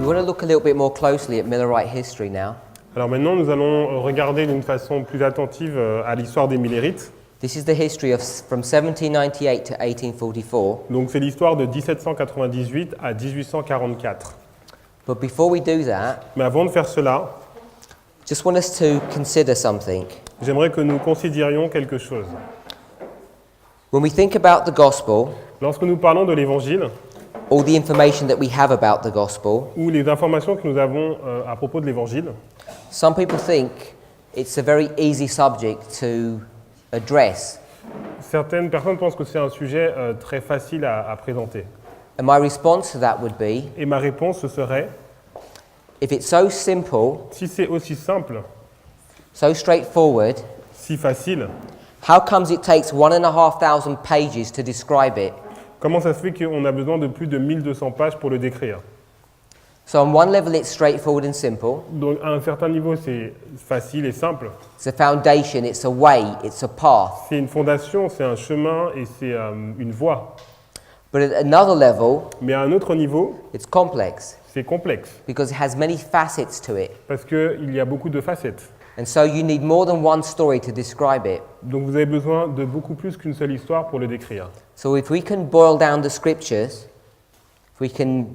We want to look a little bit more closely at Millerite history now. Alors maintenant, nous allons regarder d'une façon plus attentive à l'histoire des Millérites. This is the history from 1798 to 1844. Donc c'est l'histoire de 1798 à 1844. But before we do that, Mais avant de faire cela, just want us to consider something. j'aimerais que nous considérions quelque chose. When we think about the gospel, Lorsque nous parlons de l'Évangile, all the information that we have about the gospel, ou les informations que nous avons à propos de l'Évangile, some people think it's a very easy subject to address. certaines personnes pensent que c'est un sujet très facile à présenter. And my response to that would be, Et ma réponse ce serait, if it's so simple, si c'est aussi simple, so straightforward, si facile, how comes it takes 1,500 pages to describe it? comment ça se fait qu'on a besoin de plus de 1200 pages pour le décrire? So on one level it's straightforward and simple. Donc à un certain niveau, c'est facile et simple. It's a foundation, it's a way, it's a path. C'est une fondation, c'est un chemin et c'est une voie. But at another level, Mais à un autre niveau, it's complex c'est complexe because it has many facets to it. parce qu'il y a beaucoup de facettes. And so you need more than one story to describe it. Donc vous avez besoin de beaucoup plus qu'une seule histoire pour le décrire. So if we can boil down the scriptures, if we can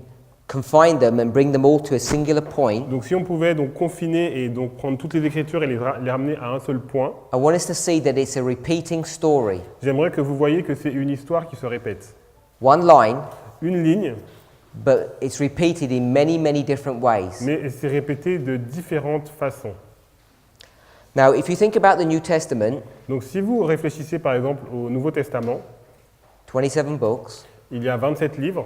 confine them and bring them all to a singular point, Donc si on pouvait donc confiner et donc prendre toutes les écritures et les ramener à un seul point, I want us to see that it's a repeating story. j'aimerais que vous voyiez que c'est une histoire qui se répète. One line, Une ligne, but it's repeated in many, many different ways. mais c'est répété de différentes façons. Now, if you think about the New Testament, Donc si vous réfléchissez par exemple au Nouveau Testament, 27 books, il y a 27 livres.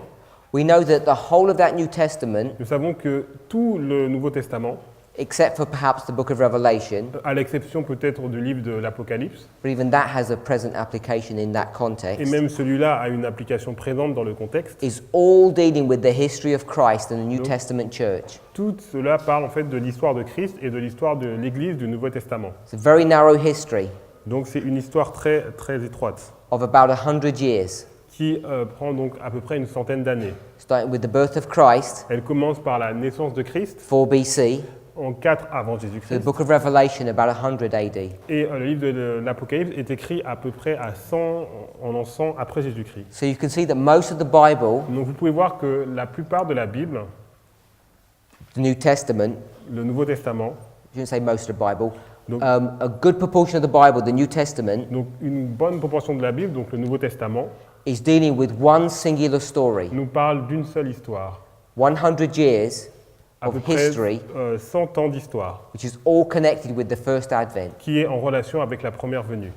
we know that the whole of that New Testament, Nous savons que tout le Nouveau Testament, except for perhaps the book of Revelation, à l'exception peut-être du livre de l'Apocalypse, but even that has a present application in that et context, même celui-là a une application présente dans le contexte, is all dealing with the history of Christ and the New Donc- Testament church. tout cela parle en fait de l'histoire de Christ et de l'histoire de l'Église du Nouveau Testament. It's a very narrow history Donc c'est une histoire très, très étroite, of about 100 years, qui prend donc à peu près une centaine d'années. starting with the birth of Christ, Elle commence par la naissance de Christ 4 BC, en 4 avant to the Jésus-Christ, book of Revelation, about 100 AD. et le livre de l'Apocalypse est écrit à peu près à 100, en l'an 100 après Jésus-Christ. So you can see that most of the Bible, Donc vous pouvez voir que la plupart de la Bible, the New Testament, le Nouveau Testament, I shouldn't say most of the Bible, Donc- a good proportion of the Bible, the New Testament, donc une bonne proportion de la Bible, donc le Nouveau Testament, is dealing with one singular story. nous parle d'une seule histoire, 100 years à peu of près history, 100 ans d'histoire, which is all connected with the first advent. qui est en relation avec la première venue.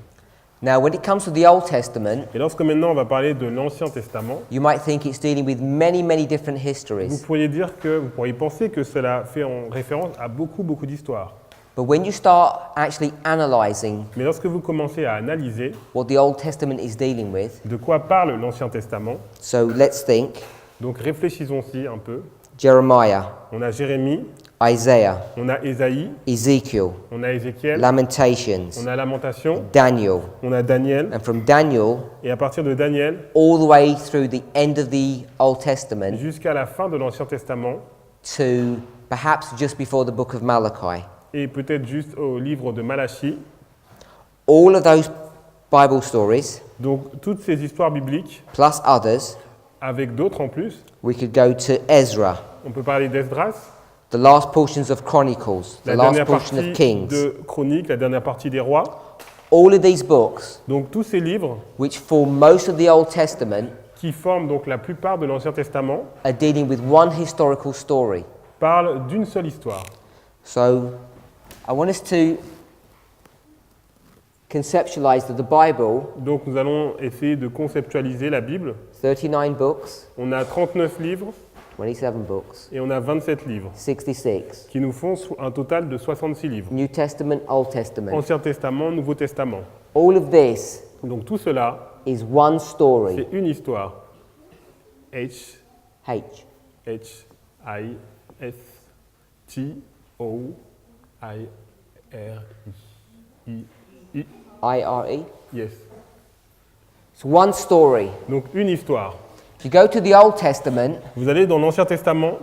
Now, when it comes to the Old Testament, Et lorsque maintenant on va parler de l'Ancien Testament, you might think it's dealing with many, many different vous histories. pourriez penser que cela fait en référence à beaucoup d'histoires. But when you start actually analyzing Mais lorsque vous commencez à analyser what the Old Testament is dealing with, de quoi parle l'Ancien Testament, so let's think donc réfléchissons-y un peu. Jeremiah, On a Jérémie, Isaiah, on a Ésaïe, Ezekiel, on a Ézéchiel, Lamentations, on a Lamentation, Daniel, on a Daniel, and from Daniel et à partir de Daniel all the way through the end of the Old Testament jusqu'à la fin de l'Ancien Testament, to perhaps just before the book of Malachi. et peut-être juste au livre de Malachie. All of those Bible stories, Donc toutes ces histoires bibliques, plus others, avec d'autres en plus. we could go to Ezra, On peut parler d'Esdras, the last portions of Chronicles, the la last dernière portion partie of Kings. de Chroniques, la dernière partie des Rois. All of these books, Donc tous ces livres which form most of the Old Testament, qui forment donc la plupart de l'Ancien Testament are dealing with one historical story. parlent d'une seule histoire. So I want us to conceptualize that the Bible, Donc nous allons essayer de conceptualiser la Bible. 39 books, On a 39 livres 27 books, et on a 27 livres, 66. qui nous font un total de 66 livres. New Testament, Old Testament. Ancien Testament, Nouveau Testament. All of this Donc tout cela, is one story. c'est une histoire. H, H. H, I, S, T, O, I, R, I, I, I-R-E. yes. It's one story. Donc une histoire. If you go to the Old Testament, Vous allez dans l'Ancien Testament,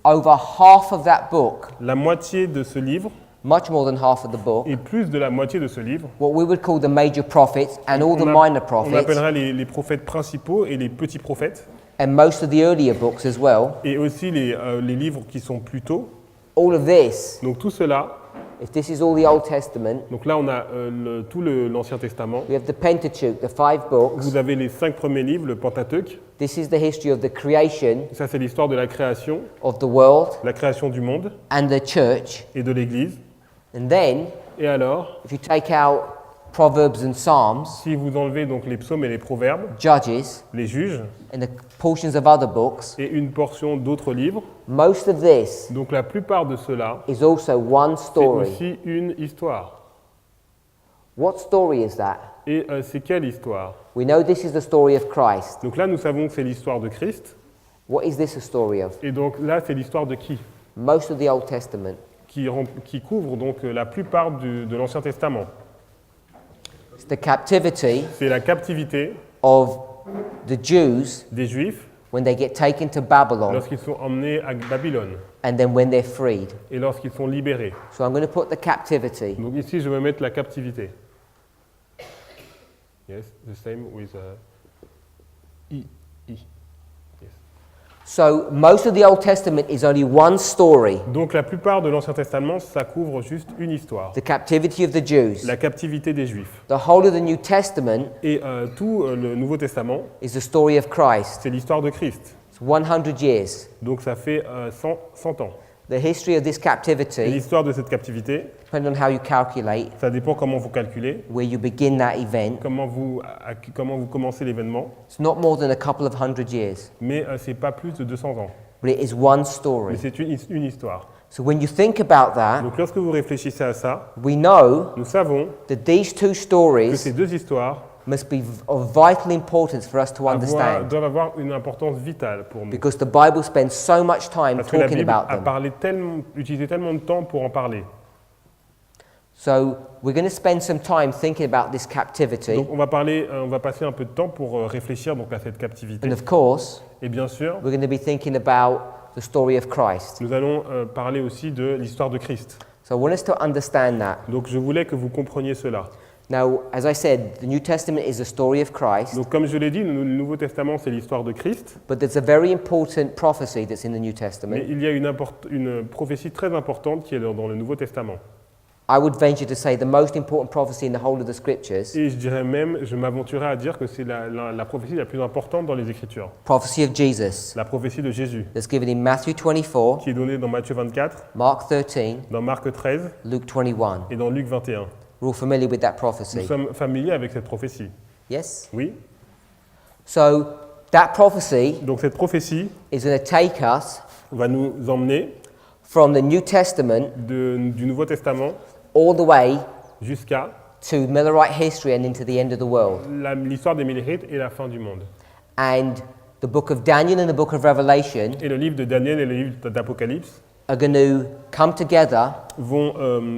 over half of that book, la moitié de ce livre, much more than half of the book, et plus de la moitié de ce livre, what we would call the major prophets and all the on, minor on prophets, appellera les prophètes principaux et les petits prophètes, and most of the earlier books as well, et aussi les livres qui sont plus tôt. all of this, Donc tout cela, if this is all the Old Testament, donc là on a tout l'Ancien Testament. we have the Pentateuch, the 5 books. Vous avez les 5 premiers livres, le Pentateuque. This is the history of the creation Ça c'est l'histoire de la création, of the world la création du monde and the church. et de l'Église. And then, Et alors, if you take out Proverbs and Psalms, si vous enlevez donc les psaumes et les proverbes, Judges, les juges and the portions of other books, et une portion d'autres livres, most of this donc la plupart de cela, is also one c'est story. aussi une histoire. What story is that? Et c'est quelle histoire? We know this is the story of Christ. Donc là, nous savons que c'est l'histoire de Christ. What is this a story of? Et donc là, c'est l'histoire de qui? Most of the Old Testament. Qui couvre donc la plupart de l'Ancien Testament. It's the captivity C'est la captivité of the Jews des Juifs when they get taken to Babylon lorsqu'ils sont emmenés à Babylone and then when they're freed. et lorsqu'ils sont libérés. So I'm going to put the captivity. Donc ici, je vais mettre la captivité. Yes, the same with I. Yes. So most of the Old Testament is only one story, Donc la plupart de l'Ancien Testament, ça couvre juste une histoire. the captivity of the Jews. La captivité des Juifs. The whole of the New Testament Et tout le Nouveau Testament, is the story of Christ. c'est l'histoire de Christ. It's 100 years. Donc ça fait 100 ans. The history of this Et captivity, l'histoire de cette captivité, depending on how you calculate, ça dépend comment vous calculez, where you begin that event, comment vous commencez l'événement, it's not more than a couple of 100 years, mais c'est pas plus de 200 ans. but it is one Mais story. c'est une histoire. So when you think about that, Donc lorsque vous réfléchissez à ça, we know nous savons that these two que stories ces deux histoires must be of vital importance for us to understand, doivent avoir une importance vitale pour nous. because the Bible spends so much time Parce que la talking Bible about a them. utilisé tellement de temps pour en parler. So we're going to spend some time thinking about this captivity, Donc on va passer un peu de temps pour réfléchir donc à cette captivité. and of course, Et bien sûr, we're going to be thinking about the story of Christ. nous allons parler aussi de l'histoire de Christ. So I want us to understand that. Donc je voulais que vous compreniez cela. Now, as I said, the New Testament is the story of Christ, Donc comme je l'ai dit, le Nouveau Testament c'est l'histoire de Christ, but there's a very important prophecy that's in the New mais Testament. il y a une prophétie très importante qui est dans le Nouveau Testament. I would venture to say the most important prophecy in the whole of the scriptures, Et je dirais même, je m'aventurerais à dire que c'est la prophétie la plus importante dans les Écritures. prophecy of Jesus, La prophétie de Jésus, that's given in Matthew 24, qui est donnée dans Matthieu 24, Mark 13, dans Marc 13 Luke 21. et dans Luc 21. We're all familiar with that Nous prophecy. sommes familiers avec cette prophétie. Yes? Oui. So that prophecy Donc cette prophétie is going to take us va nous emmener from the New Testament du Nouveau Testament all the way jusqu'à to Millerite history and into the end of the world. l'histoire des Millérites et la fin du monde. And the book of Daniel and the book of Revelation Et le livre de Daniel et le livre d'Apocalypse are going to come together vont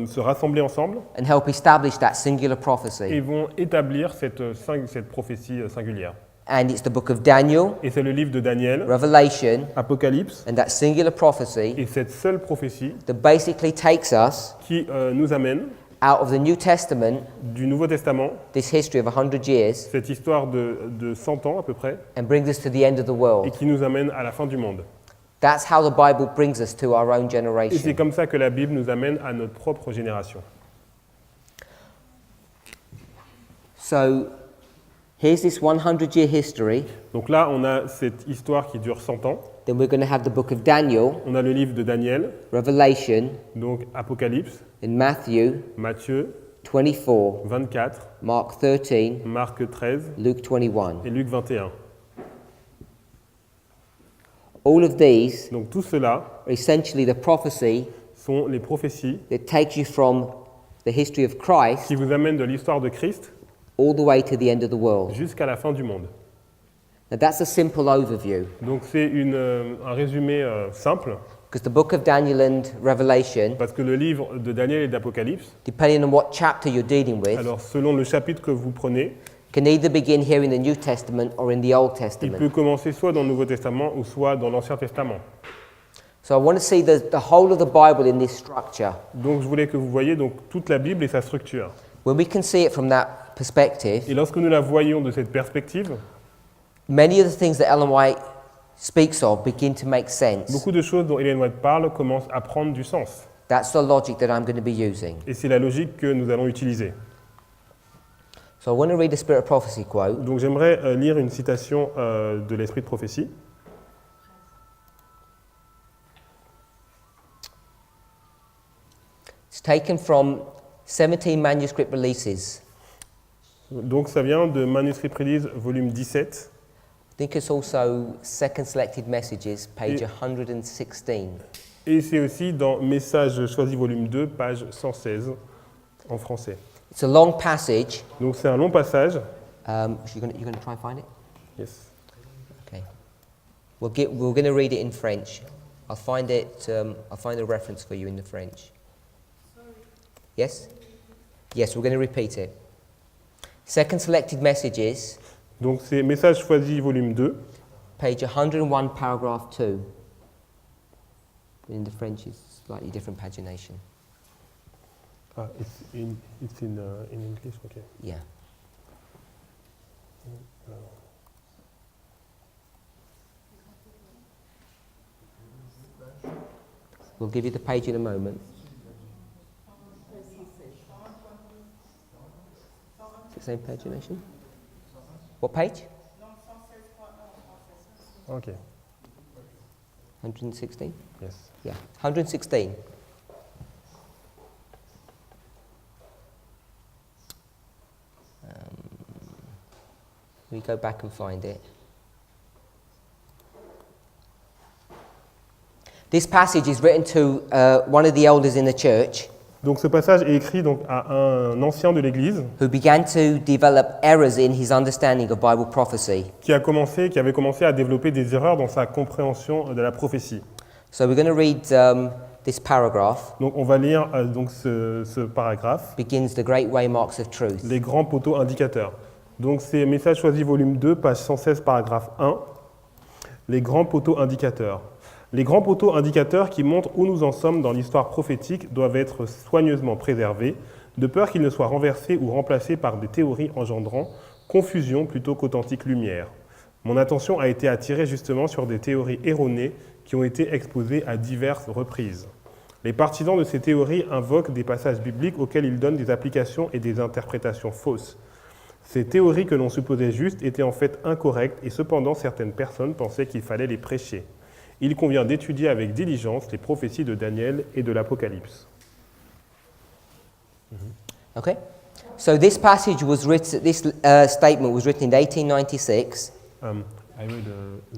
se rassembler ensemble and help establish that singular et prophecy. vont établir cette prophétie singulière. And it's the book of Daniel, Et c'est le livre de Daniel, Revelation, Apocalypse, and that singular prophecy et cette seule prophétie that basically takes us qui nous amène out of the New Testament, du Nouveau Testament, this history of 100 years, cette histoire de 100 ans à peu près, and brings us to the end of the et world. qui nous amène à la fin du monde. That's how the Bible brings us to our own Et c'est generation. comme ça que la Bible nous amène à notre propre génération. So here's this 100-year history. Donc là, on a cette histoire qui dure 100 ans. Then we're going to have the book of Daniel, On a le livre de Daniel, Revelation, donc Apocalypse, and Matthew Matthieu 24, 24, Mark 13, Marc 13 Luke 21. et Luc 21. All of these Donc tout cela are essentially the prophecy sont les prophéties that takes you from the history of Christ qui vous amènent de l'histoire de Christ all the way to the end of the world. jusqu'à la fin du monde. Now that's a simple overview, Donc c'est un résumé simple, because the book of Daniel and Revelation, parce que le livre de Daniel et d'Apocalypse, depending on what chapter you're dealing with, alors selon le chapitre que vous prenez, can either begin here in the New Testament or in the Old il Testament. peut commencer soit dans le Nouveau Testament ou soit dans l'Ancien Testament. So I want to see the whole of the Bible in this structure. Donc je voulais que vous voyiez donc toute la Bible et sa structure. When we can see it from that perspective, Et lorsque nous la voyons de cette perspective, many of the things that Ellen White speaks of begin to make sense. beaucoup de choses dont Ellen White parle commencent à prendre du sens. That's the logic that I'm going to be using. Et c'est la logique que nous allons utiliser. So I want to read a Spirit of Prophecy quote. Donc j'aimerais lire une citation de l'Esprit de prophétie. It's taken from 17 manuscript releases. Donc ça vient de Manuscrit Release, volume 17. I think it's also Second Selected Messages, page 116. Et c'est aussi dans Messages choisis, volume 2, page 116, en français. It's a long passage. Donc c'est un long passage. You're going to try and find it? Yes. Okay. We're going to read it in French. I'll find it. I'll find a reference for you in the French. Yes? Yes, we're going to repeat it. Second Selected Messages, Donc c'est Messages choisis, volume 2. page 101, paragraph 2. In the French, it's slightly different pagination. Ah, it's in English, okay. Yeah. We'll give you the page in a moment. Is it the same pagination? What page? Okay. 116? Yes. Yeah, 116. We go back and find it. This passage is written to one of the elders in the church Donc ce passage est écrit donc à un ancien de l'Église who began to develop errors in his understanding of Bible prophecy. qui avait commencé à développer des erreurs dans sa compréhension de la prophétie. So we're going to read this paragraph. Donc on va lire donc ce paragraphe, Begins the great waymarks of truth. les grands poteaux indicateurs. Donc c'est Messages choisis, volume 2, page 116, paragraphe 1, les grands poteaux indicateurs. Les grands poteaux indicateurs qui montrent où nous en sommes dans l'histoire prophétique doivent être soigneusement préservés, de peur qu'ils ne soient renversés ou remplacés par des théories engendrant confusion plutôt qu'authentique lumière. Mon attention a été attirée justement sur des théories erronées qui ont été exposées à diverses reprises. Les partisans de ces théories invoquent des passages bibliques auxquels ils donnent des applications et des interprétations fausses. Ces théories que l'on supposait justes étaient en fait incorrectes et cependant certaines personnes pensaient qu'il fallait les prêcher. Il convient d'étudier avec diligence les prophéties de Daniel et de l'Apocalypse. Okay? So this passage was written, this statement was written in 1896. I read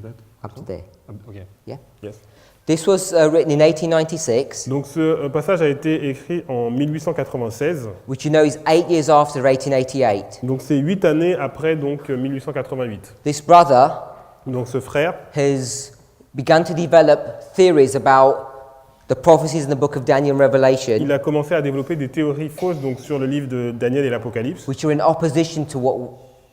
that. Up to there. Okay. Yeah? Yes. This was written in 1896, Donc ce passage a été écrit en 1896. which you know is 8 years after 1888. Donc c'est 8 années après donc 1888. This brother Donc ce frère has begun to develop theories about the prophecies in the book of Daniel and Revelation, il a commencé à développer des théories fausses donc sur le livre de Daniel et l'Apocalypse, which are in opposition to what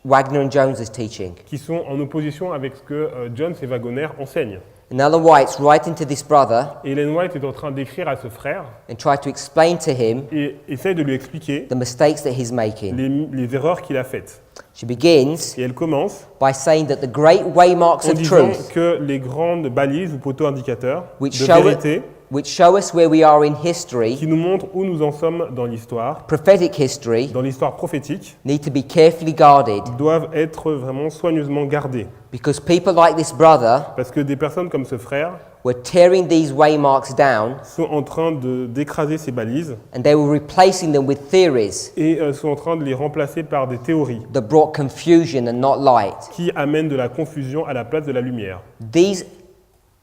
Wagner and Jones is teaching. qui sont en opposition avec ce que Jones et Wagner enseignent. And Ellen White's writing to this brother Et Ellen White est en train d'écrire à ce frère and try to explain to him et essaie de lui expliquer the mistakes that he's making. les erreurs qu'il a faites. She begins Et elle commence by saying that the great waymarks en of disant truth, que les grandes balises ou poteaux indicateurs which de show, vérité which show us where we are in history, qui nous montrent où nous en sommes dans l'histoire, prophetic history, dans l'histoire prophétique, need to be carefully guarded, doivent être vraiment soigneusement gardées. because people like this brother Parce que des personnes comme ce frère were tearing these waymarks down sont en train d'écraser ces balises and they were replacing them with theories et sont en train de les remplacer par des théories that brought confusion and not light. qui amènent de la confusion à la place de la lumière. These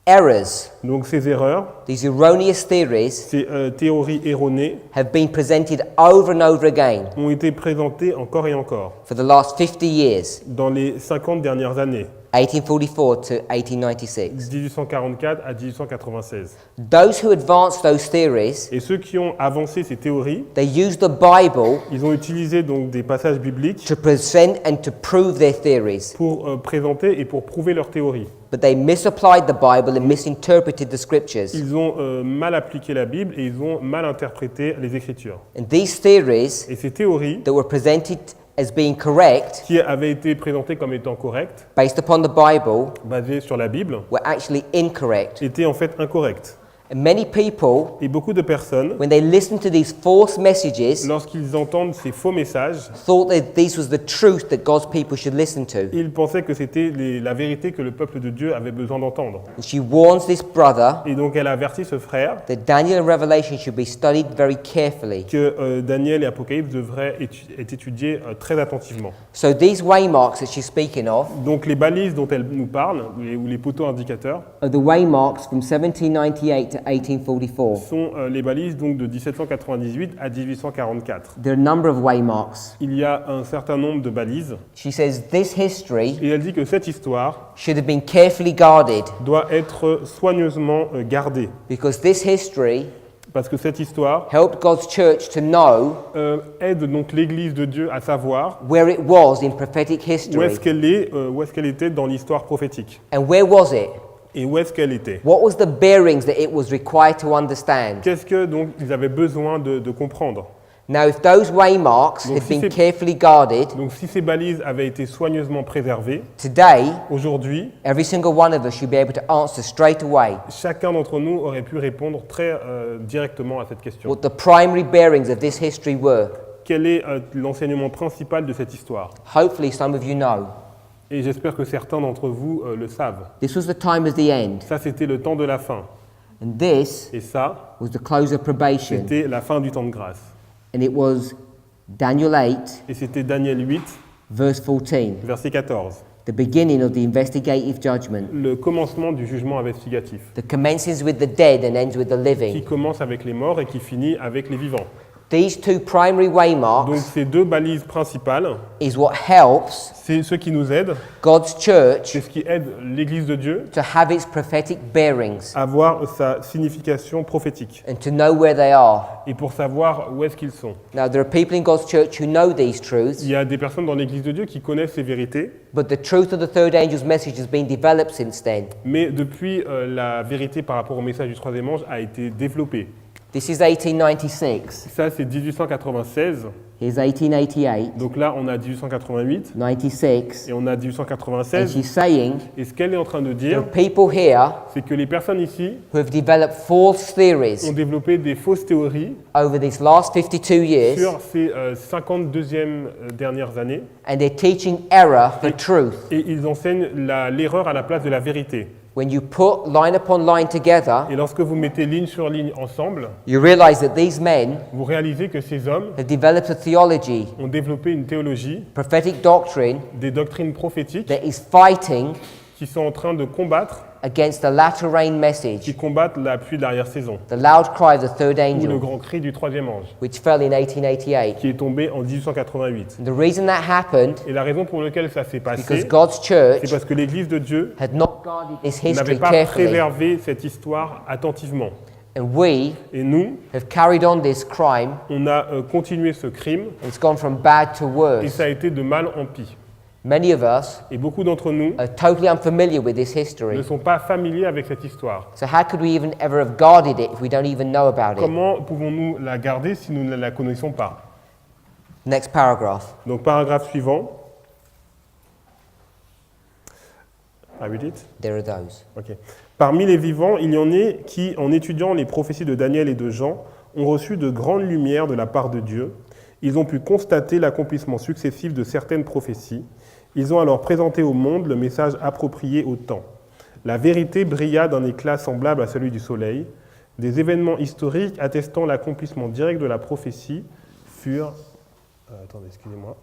errors, Donc ces erreurs, these erroneous theories, ces théories erronées have been presented over and over again ont été présentées encore et encore for the last 50 years, dans les 50 dernières années, 1844 to 1896. 1844 à 1896. Those who advanced those theories, Et ceux qui ont avancé ces théories, they used the Bible ils ont utilisé donc des passages bibliques to present and to prove their theories. pour présenter et pour prouver leurs théories. but they misapplied the Bible and misinterpreted the scriptures. Ils ont mal appliqué la Bible et ils ont mal interprété les Écritures. And these theories Et ces théories that were presented as being correct, qui avaient été présentées comme étant correctes, based upon the Bible, basées sur la Bible, were actually incorrect. étaient en fait incorrectes. And many people, Et beaucoup de personnes, when they listen to these false messages, lorsqu'ils entendent ces faux messages, thought that this was the truth that God's people should listen to. ils pensaient que c'était la vérité que le peuple de Dieu avait besoin d'entendre. And she warns this brother Et donc elle a averti ce frère that Daniel and Revelation should be studied very carefully. que Daniel et Apocalypse devraient être étudiés très attentivement. So these waymarks that she's speaking of Donc les balises dont elle nous parle, ou les poteaux indicateurs, are the waymarks from 1798 to 1844. sont les balises donc de 1798 à 1844. There are a number of waymarks. Il y a un certain nombre de balises She says this history et elle dit que cette histoire should have been carefully guarded doit être soigneusement gardée because this history parce que cette histoire helped God's church to know aide donc l'Église de Dieu à savoir where it was in prophetic où history. est-ce qu'elle était dans l'histoire prophétique And where was it? et où est-ce qu'elle était. What was the bearings that it was required to understand? Qu'est-ce que donc ils avaient besoin de comprendre. Now, if those waymarks Donc, had si been c'est- carefully guarded, Donc si ces balises avaient été soigneusement préservées, today, aujourd'hui, every single one of us should be able to answer straight away chacun d'entre nous aurait pu répondre très directement à cette question. what the primary bearings of this history were. Quel est l'enseignement principal de cette histoire? Hopefully, some of you know. Et j'espère que certains d'entre vous le savent. This was the time of the end, Ça, c'était le temps de la fin. and this Et ça, was the close of probation, c'était la fin du temps de grâce. and it was Daniel 8, Et c'était Daniel 8, verse 14, verset 14. the beginning of the investigative judgment Le commencement du jugement investigatif, that commences with the dead and ends with the qui living. commence avec les morts et qui finit avec les vivants. These two primary Donc waymarks ces deux balises principales, is what helps c'est ce qui nous aide, God's church c'est ce qui aide l'Église de Dieu to have its prophetic bearings à voir sa signification prophétique and to know where they are. et pour savoir où est-ce qu'ils sont. Now, there are people in God's church who know these truths, Il y a des personnes dans l'Église de Dieu qui connaissent ces vérités, but the truth of the third angel's message has been developed since then. mais depuis la vérité par rapport au message du troisième ange a été développée. This is 1896. Ça, c'est 1896. Here's 1888, Donc là, on a 1888 96, et on a and 1896. she's saying Et ce qu'elle est en train de there are dire, people here c'est que les personnes ici who have developed false theories ont développé des fausses théories over these last 52 years, sur ces 52e dernières années and they're teaching error for truth. et ils enseignent l'erreur à la place de la vérité. When you put line upon line together, Et lorsque vous mettez ligne sur ligne ensemble, you realize that these men vous réalisez que ces hommes have developed a theology, ont développé une théologie, prophetic doctrine des doctrines prophétiques that is fighting qui sont en train de combattre, against the latter rain qui message, combattent la pluie de l'arrière-saison, the loud cry of the third ou le angel, grand cri du troisième ange, which fell in 1888. qui est tombé en 1888. And the reason that happened Et la raison pour laquelle ça s'est because passé, God's c'est church parce que l'Église de Dieu had not guarded this n'avait history pas carefully. préservé cette histoire attentivement. And we Et nous, have carried on this crime. on a continué ce crime, It's gone from bad to et worse. ça a été de mal en pis. Many of us Et beaucoup d'entre nous are totally unfamiliar with this ne history. sont pas familiers avec cette histoire. So how could we even ever have guarded it if we don't even know about it? Comment pouvons-nous la garder si nous ne la connaissons pas? Next paragraph. Donc paragraphe suivant. I read it? There are those. Ok. Parmi les vivants, il y en a qui, en étudiant les prophéties de Daniel et de Jean, ont reçu de grandes lumières de la part de Dieu. Ils ont pu constater l'accomplissement successif de certaines prophéties. Ils ont alors présenté au monde le message approprié au temps. La vérité brilla d'un éclat semblable à celui du soleil. Des événements historiques attestant l'accomplissement direct de la prophétie furent... attendez, excusez-moi.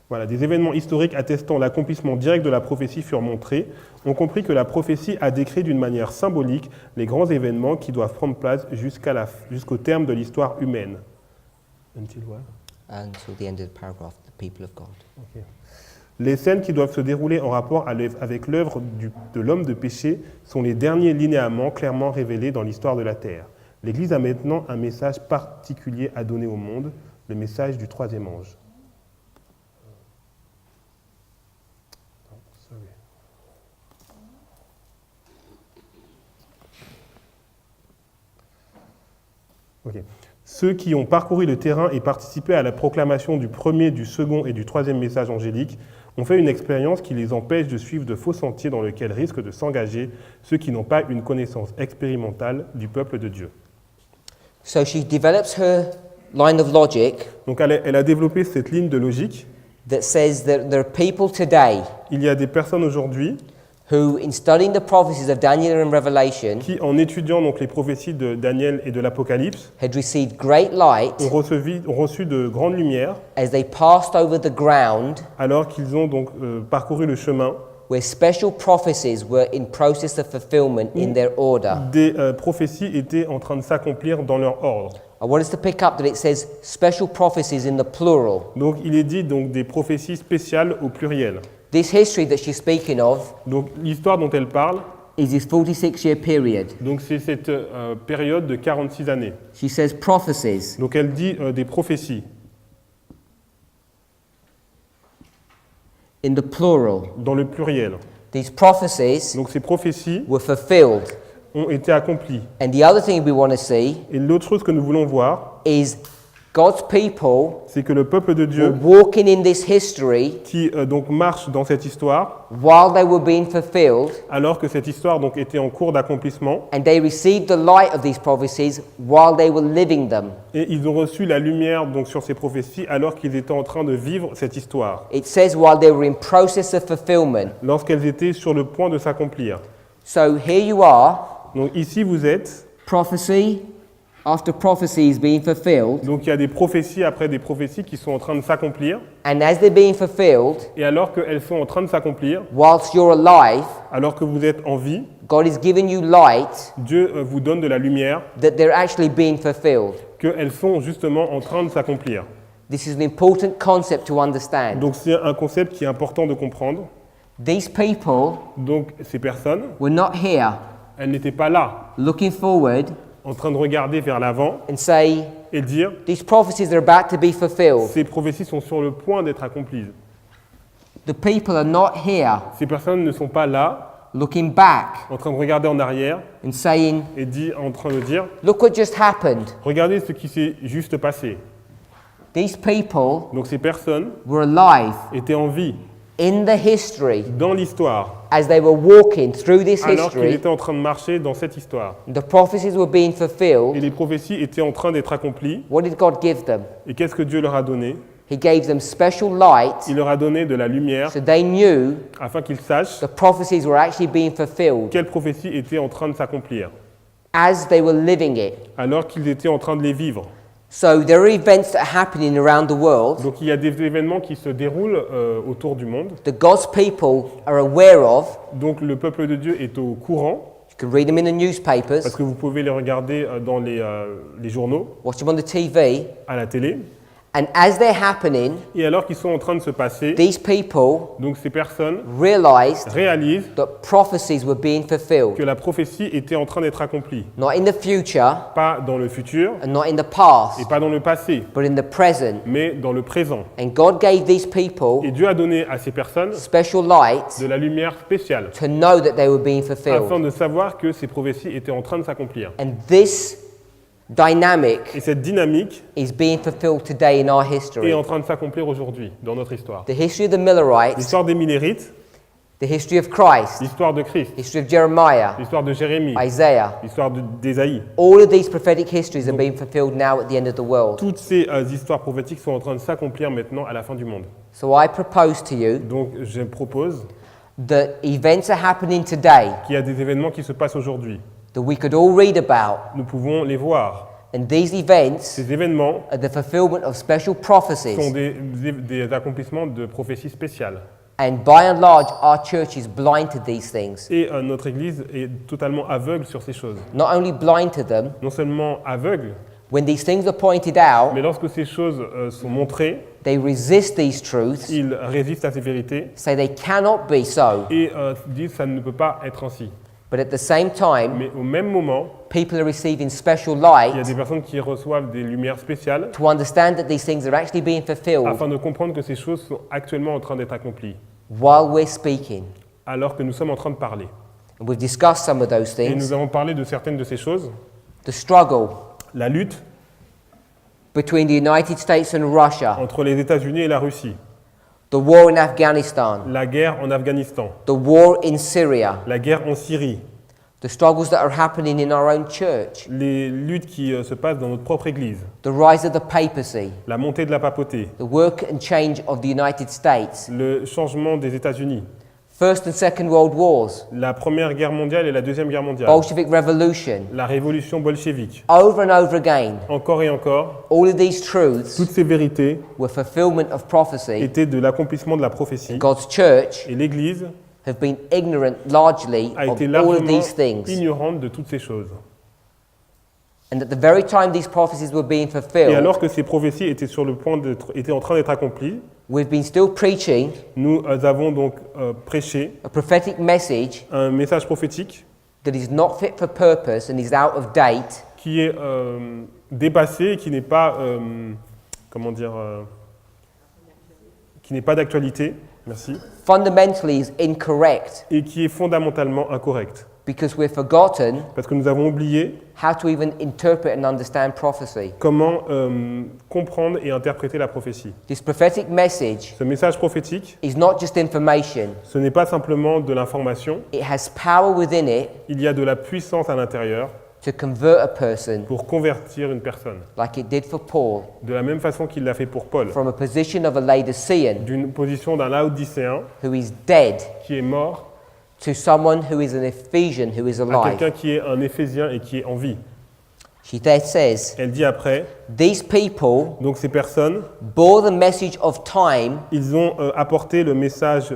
Voilà, des événements historiques attestant l'accomplissement direct de la prophétie furent montrés. On comprit que la prophétie a décrit d'une manière symbolique les grands événements qui doivent prendre place jusqu'au terme de l'histoire humaine. Until what? Until the end of the paragraph, the people of God. Okay. Les scènes qui doivent se dérouler en rapport avec l'œuvre de l'homme de péché sont les derniers linéaments clairement révélés dans l'histoire de la Terre. L'Église a maintenant un message particulier à donner au monde, le message du troisième ange. Okay. Ceux qui ont parcouru le terrain et participé à la proclamation du premier, du second et du troisième message angélique ont fait une expérience qui les empêche de suivre de faux sentiers dans lesquels risquent de s'engager ceux qui n'ont pas une connaissance expérimentale du peuple de Dieu. So she develops her line of logic Donc elle a développé cette ligne de logique. that says that there are people today Il y a des personnes aujourd'hui who, in studying the prophecies of Daniel and Revelation, qui, en étudiant donc les prophéties de Daniel et de l'Apocalypse, had received great light ont reçu de grandes lumières as they passed over the ground alors qu'ils ont donc parcouru le chemin. where special prophecies were in process of fulfillment in their order. Des prophéties étaient en train de s'accomplir dans leur ordre. I want us to pick up that it says special prophecies in the plural. Donc il est dit donc des prophéties spéciales au pluriel. This history that she's speaking of Donc l'histoire dont elle parle, is this 46-year period. donc c'est cette période de 46 années. She says prophecies. Donc elle dit des prophéties In the plural. dans le pluriel. These prophecies Donc ces prophéties were fulfilled. ont été accomplies. And the other thing we want to see Et l'autre chose que nous voulons voir, is God's people c'est que le peuple de were Dieu walking in this history qui donc marche dans cette histoire, while they were being fulfilled, alors que cette histoire donc était en cours d'accomplissement, and they received the light of these prophecies while they were living them. et ils ont reçu la lumière donc sur ces prophéties alors qu'ils étaient en train de vivre cette histoire, It says while they were in process of fulfillment. lorsqu'elles étaient sur le point de s'accomplir. So here you are, Donc ici vous êtes, prophecy after prophecy is being fulfilled, donc il y a des prophéties après des prophéties qui sont en train de s'accomplir, and as they're being fulfilled, et alors qu'elles sont en train de s'accomplir, whilst you're alive, alors que vous êtes en vie, God is giving you light Dieu vous donne de la lumière, that they're actually being fulfilled. qu'elles sont justement en train de s'accomplir. This is an important concept to understand. Donc c'est un concept qui est important de comprendre. These people Donc ces personnes, were not here elles n'étaient pas là, looking forward en train de regarder vers l'avant and say, et dire these prophecies are about to be fulfilled. ces prophéties sont sur le point d'être accomplies. The people are not here Ces personnes ne sont pas là, looking back en train de regarder en arrière and saying, et en train de dire look what just happened. regardez ce qui s'est juste passé. These people Donc ces personnes were alive étaient en vie in the history dans l'histoire, as they were walking through this alors qu'ils history. étaient en train de marcher dans cette histoire. The prophecies were being Et fulfilled. les prophéties étaient en train d'être accomplies. What did God give them? Et qu'est-ce que Dieu leur a donné? He gave them special light Il leur a donné de la lumière so they knew afin qu'ils sachent the prophecies were actually being fulfilled quelles prophéties étaient en train de s'accomplir, as they were living it. alors qu'ils étaient en train de les vivre. So there are events that are happening around the world Donc il y a des événements qui se déroulent autour du monde. that God's people are aware of. Donc le peuple de Dieu est au courant, You can read them in the parce newspapers, que vous pouvez les regarder dans les journaux, watch them on the TV, à la télé. and as they're happening, Et alors qu'ils sont en train de se passer, these people donc ces personnes realized réalisent that prophecies were being fulfilled, que la prophétie était en train d'être accomplie. not in the future Pas dans le futur and not in the past, et pas dans le passé, but in the present. mais dans le présent. And God gave these people Et Dieu a donné à ces personnes special light de la lumière spéciale, to know that they were being fulfilled. afin de savoir que ces prophéties étaient en train de s'accomplir. And this dynamic Et cette dynamique is being fulfilled today in our est history. en train de s'accomplir aujourd'hui, dans notre histoire. The history of the Millerites, L'histoire des Millérites, the history of Christ, l'histoire de Christ, history of Jeremiah, l'histoire de Jérémie, Isaiah. l'histoire d'Ésaïe. All of these prophetic histories are being fulfilled now at the end of the world. Toutes ces histoires prophétiques sont en train de s'accomplir maintenant à la fin du monde. So I propose to you Donc je propose that events are happening today qu'il y a des événements qui se passent aujourd'hui. that we could all read about. Nous pouvons les voir. And these events Ces événements are the fulfillment of special sont prophecies. des accomplissements de prophéties spéciales. And by and large, our church is blind to these things. Et notre Église est totalement aveugle sur ces choses. Not only blind to them, Non seulement aveugle, When these things are pointed out, Mais lorsque ces choses sont montrées, they resist these truths, ils résistent à ces vérités say they cannot be so. et disent ça ne peut pas être ainsi. But at the same time, Mais au même moment, people are receiving special il y a light des personnes qui reçoivent des lumières spéciales to understand that these things are actually being fulfilled afin de comprendre que ces choses sont actuellement en train d'être accomplies, while we're speaking. alors que nous sommes en train de parler. And we've discussed some of those Et things. nous avons parlé de certaines de ces choses. The struggle La lutte between the United States and Russia, entre les États-Unis et la Russie, the war in Afghanistan, la guerre en Afghanistan, the war in Syria, la guerre en Syrie, the struggles that are happening in our own church, les luttes qui se passent dans notre propre Église, the rise of the papacy, la montée de la papauté, the work and change of the United States, le changement des États-Unis, First and Second World Wars, la Première Guerre mondiale et la Deuxième Guerre mondiale, Bolshevik Revolution, la révolution bolchevique. over and over again, Encore et encore, all of these truths toutes ces vérités were fulfillment of prophecy. étaient de l'accomplissement de la prophétie. God's church Et l'Église have been ignorant largely a of été all of largement these things. ignorante de toutes ces choses. And at the very time these prophecies were being Et fulfilled, alors que ces prophéties étaient étaient en train d'être accomplies, we've been still preaching nous avons donc prêché a prophetic message un message prophétique that is not fit for purpose and is out of date, qui est dépassé et qui n'est pas, qui n'est pas d'actualité, merci, fundamentally is incorrect et qui est fondamentalement incorrect. because we've forgotten Parce que nous avons oublié how to even interpret and understand prophecy. comment comprendre et interpréter la prophétie. This prophetic message Ce message prophétique, is not just information, ce n'est pas simplement de l'information, it has power within it il y a de la puissance à l'intérieur to convert a person pour convertir une personne. like it did for Paul De la même façon qu'il l'a fait pour Paul, from a position of a Laodicean d'une position d'un Laodicéen who is dead qui est mort to someone who is an Ephesian who is à alive. quelqu'un qui est un Éphésien et qui est en vie. She there says, Elle dit après, these people donc ces personnes, bore the message of time ils ont apporté le message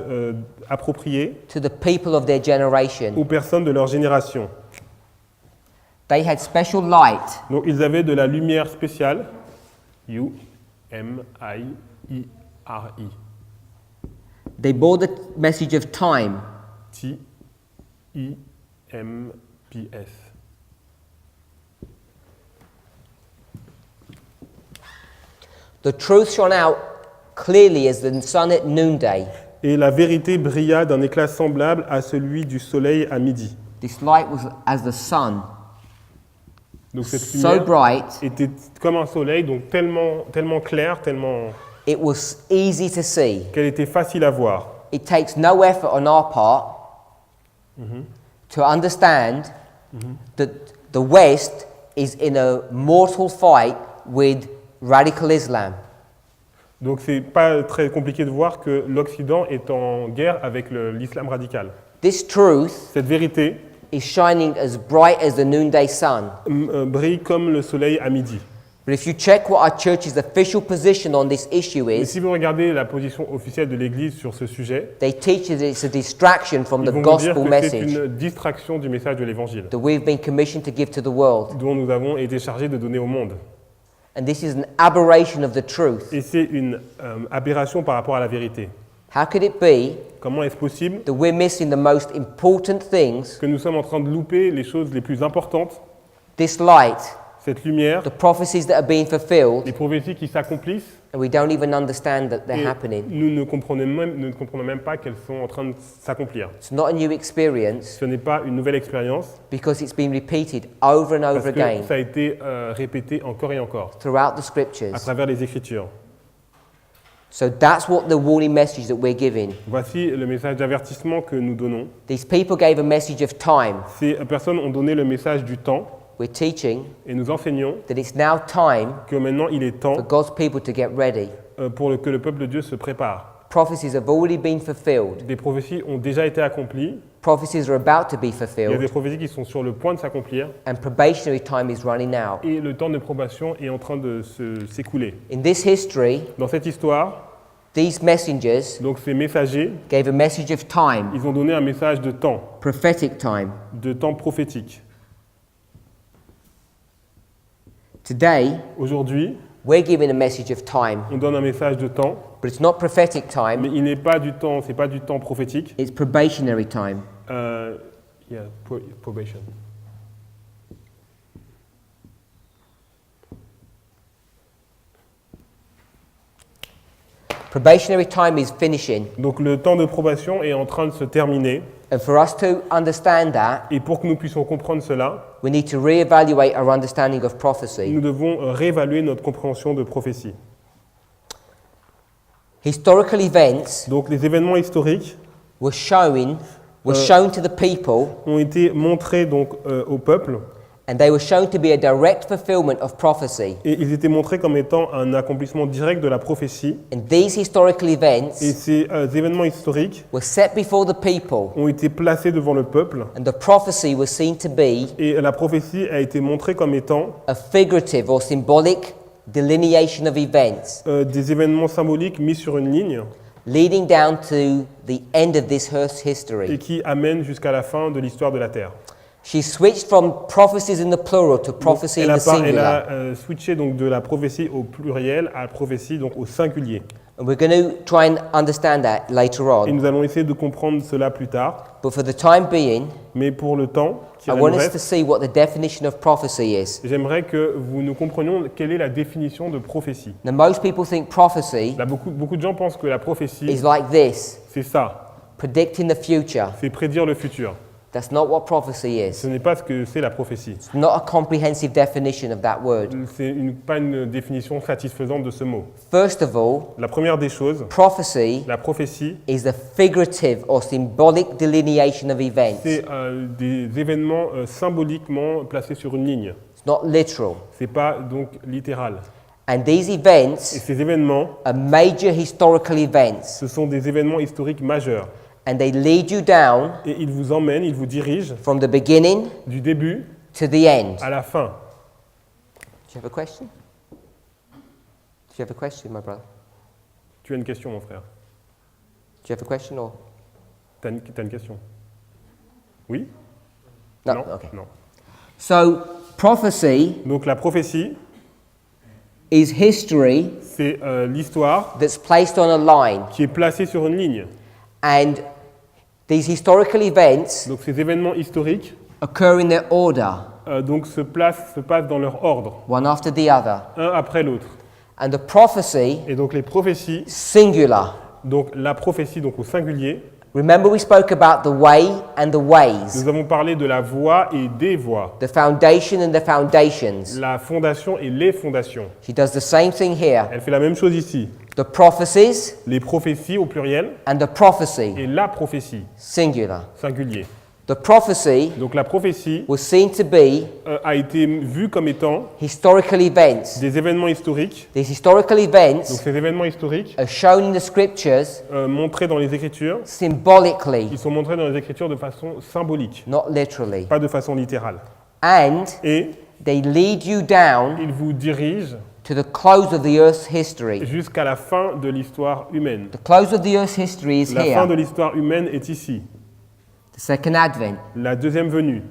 approprié to the people of their generation. aux personnes de leur génération. They had special light Donc ils avaient de la lumière spéciale, U-M-I-E-R-I, They bore the message of time T-I-M-P-S. The truth shone out clearly as the sun at noonday. Et la vérité brilla d'un éclat semblable à celui du soleil à midi. This light was as the sun, Donc cette so lumière bright était comme un soleil, donc tellement clair, tellement it was easy to see. qu'elle était facile à voir. It takes no effort on our part to understand that the West is in a mortal fight with radical Islam. Donc c'est pas très compliqué de voir que l'Occident est en guerre avec l'islam radical. This truth Cette vérité is shining as bright as the noonday sun. brille comme le soleil à midi. But if you check what our church's official position on this issue Et is, si vous regardez la position officielle de l'Église sur ce sujet, they teach that it's a distraction from ils the vont vous dire gospel que c'est message une distraction du message de l'Évangile, that we've been commissioned to give to the world. dont nous avons été chargés de donner au monde. And this is an aberration of the truth. Et c'est une aberration par rapport à la vérité. How could it be Comment est-ce possible that we're missing the most important things, que nous sommes en train de louper les choses les plus importantes, this light, cette lumière, the prophecies that are being fulfilled, les prophéties qui s'accomplissent, and we don't even understand that they're et happening? nous ne comprenons même pas qu'elles sont en train de s'accomplir. It's not a new experience Ce n'est pas une nouvelle expérience, because it's been repeated over and over parce que again ça a été répété encore et encore throughout the à scriptures. travers les Écritures. So that's what the warning message that we're giving. Voici le message d'avertissement que nous donnons. These people gave a message of time. Ces personnes ont donné le message du temps We're teaching et nous enseignons that it's now time que maintenant il est for temps God's people to get ready. que le peuple de Dieu se prépare. Prophecies have already been fulfilled. Des prophéties ont déjà été accomplies, Prophecies are about to be il y a des fulfilled, prophéties qui sont sur le point de s'accomplir and probationary time is running out. et le temps de probation est en train de s'écouler. In this history, Dans cette histoire, these messengers donc ces messagers, gave a message of time, ils ont donné un message de temps prophetic time, prophétique, Today, Aujourd'hui, we're given a message of time, on donne un message de temps, but it's not prophetic mais time, il n'est pas du temps, c'est pas du temps prophétique. it's probationary time. Yeah, probation. Probationary time is finishing. Donc le temps de probation est en train de se terminer. And for us to understand that, Et pour que nous puissions comprendre cela, we need to reevaluate our understanding of prophecy. nous devons réévaluer notre compréhension de prophétie. Historical events Donc les événements historiques were shown to the people, ont été montrés donc au peuple and they were shown to be a direct fulfillment of prophecy. et ils étaient montrés comme étant un accomplissement direct de la prophétie. And these historical Et events ces événements historiques were set before the people, ont été placés devant le peuple and the prophecy was seen to be et la prophétie a été montrée comme étant a figurative or symbolic delineation of events des événements symboliques mis sur une ligne leading down to the end of this earth's et history. qui amènent jusqu'à la fin de l'histoire de la Terre. She switched from prophecies in the plural to prophecy in the Elle singular. a switché donc de la prophétie au pluriel à la prophétie donc au singulier. And we're going to try and understand that later Et on. nous allons essayer de comprendre cela plus tard. But for the time being, Mais pour le temps qui I nous want us to reste, see what the definition of prophecy is. j'aimerais que nous comprenions quelle est la définition de prophétie. Now, most people think prophecy Là, beaucoup de gens pensent que la prophétie, is like this, c'est ça, predicting the future. c'est prédire le futur. That's not what prophecy is. Ce n'est pas ce que c'est la prophétie. It's not a comprehensive definition of that word. C'est pas une définition satisfaisante de ce mot. First of all, La première des choses, prophecy la prophétie, is the figurative or symbolic delineation of events. c'est des événements symboliquement placés sur une ligne. It's not literal. C'est pas donc littéral. And these Et events ces événements, are major historical events. ce sont des événements historiques majeurs. And they lead you down Et ils vous emmènent, ils vous dirigent from the beginning du début to the end. à la fin. Do you have a question? Do you have a question, my brother? Tu as une question, mon frère? Do you have a question or? T'as une question? Oui? No? Non? Okay. Non. So, prophecy Donc la prophétie, is history c'est l'histoire that's placed on a line. qui est placée sur une ligne. And these historical events Donc ces événements historiques occur in their order, donc se passent dans leur ordre, one after the other. un après l'autre. And the prophecy, Et donc les prophéties, singular. donc la prophétie donc au singulier, Remember we spoke about the way and the ways, nous avons parlé de la voie et des voies, the foundation and the foundations. la fondation et les fondations. She does the same thing here. Elle fait la même chose ici. The prophecies Les prophéties au pluriel and the prophecy, et la prophétie, singular. singulier. The prophecy Donc la prophétie was seen to be a été vue comme étant historical events. des événements historiques. These historical Donc events ces événements historiques are shown in the scriptures montrés dans les Écritures, symbolically, ils sont montrés dans les Écritures de façon symbolique, not literally. pas de façon littérale. And Et they lead you down ils vous dirigent to the close of the earth's history. jusqu'à la fin de l'histoire humaine. The close of the earth's history is La fin de here, l'histoire humaine est ici, the second advent. la deuxième venue.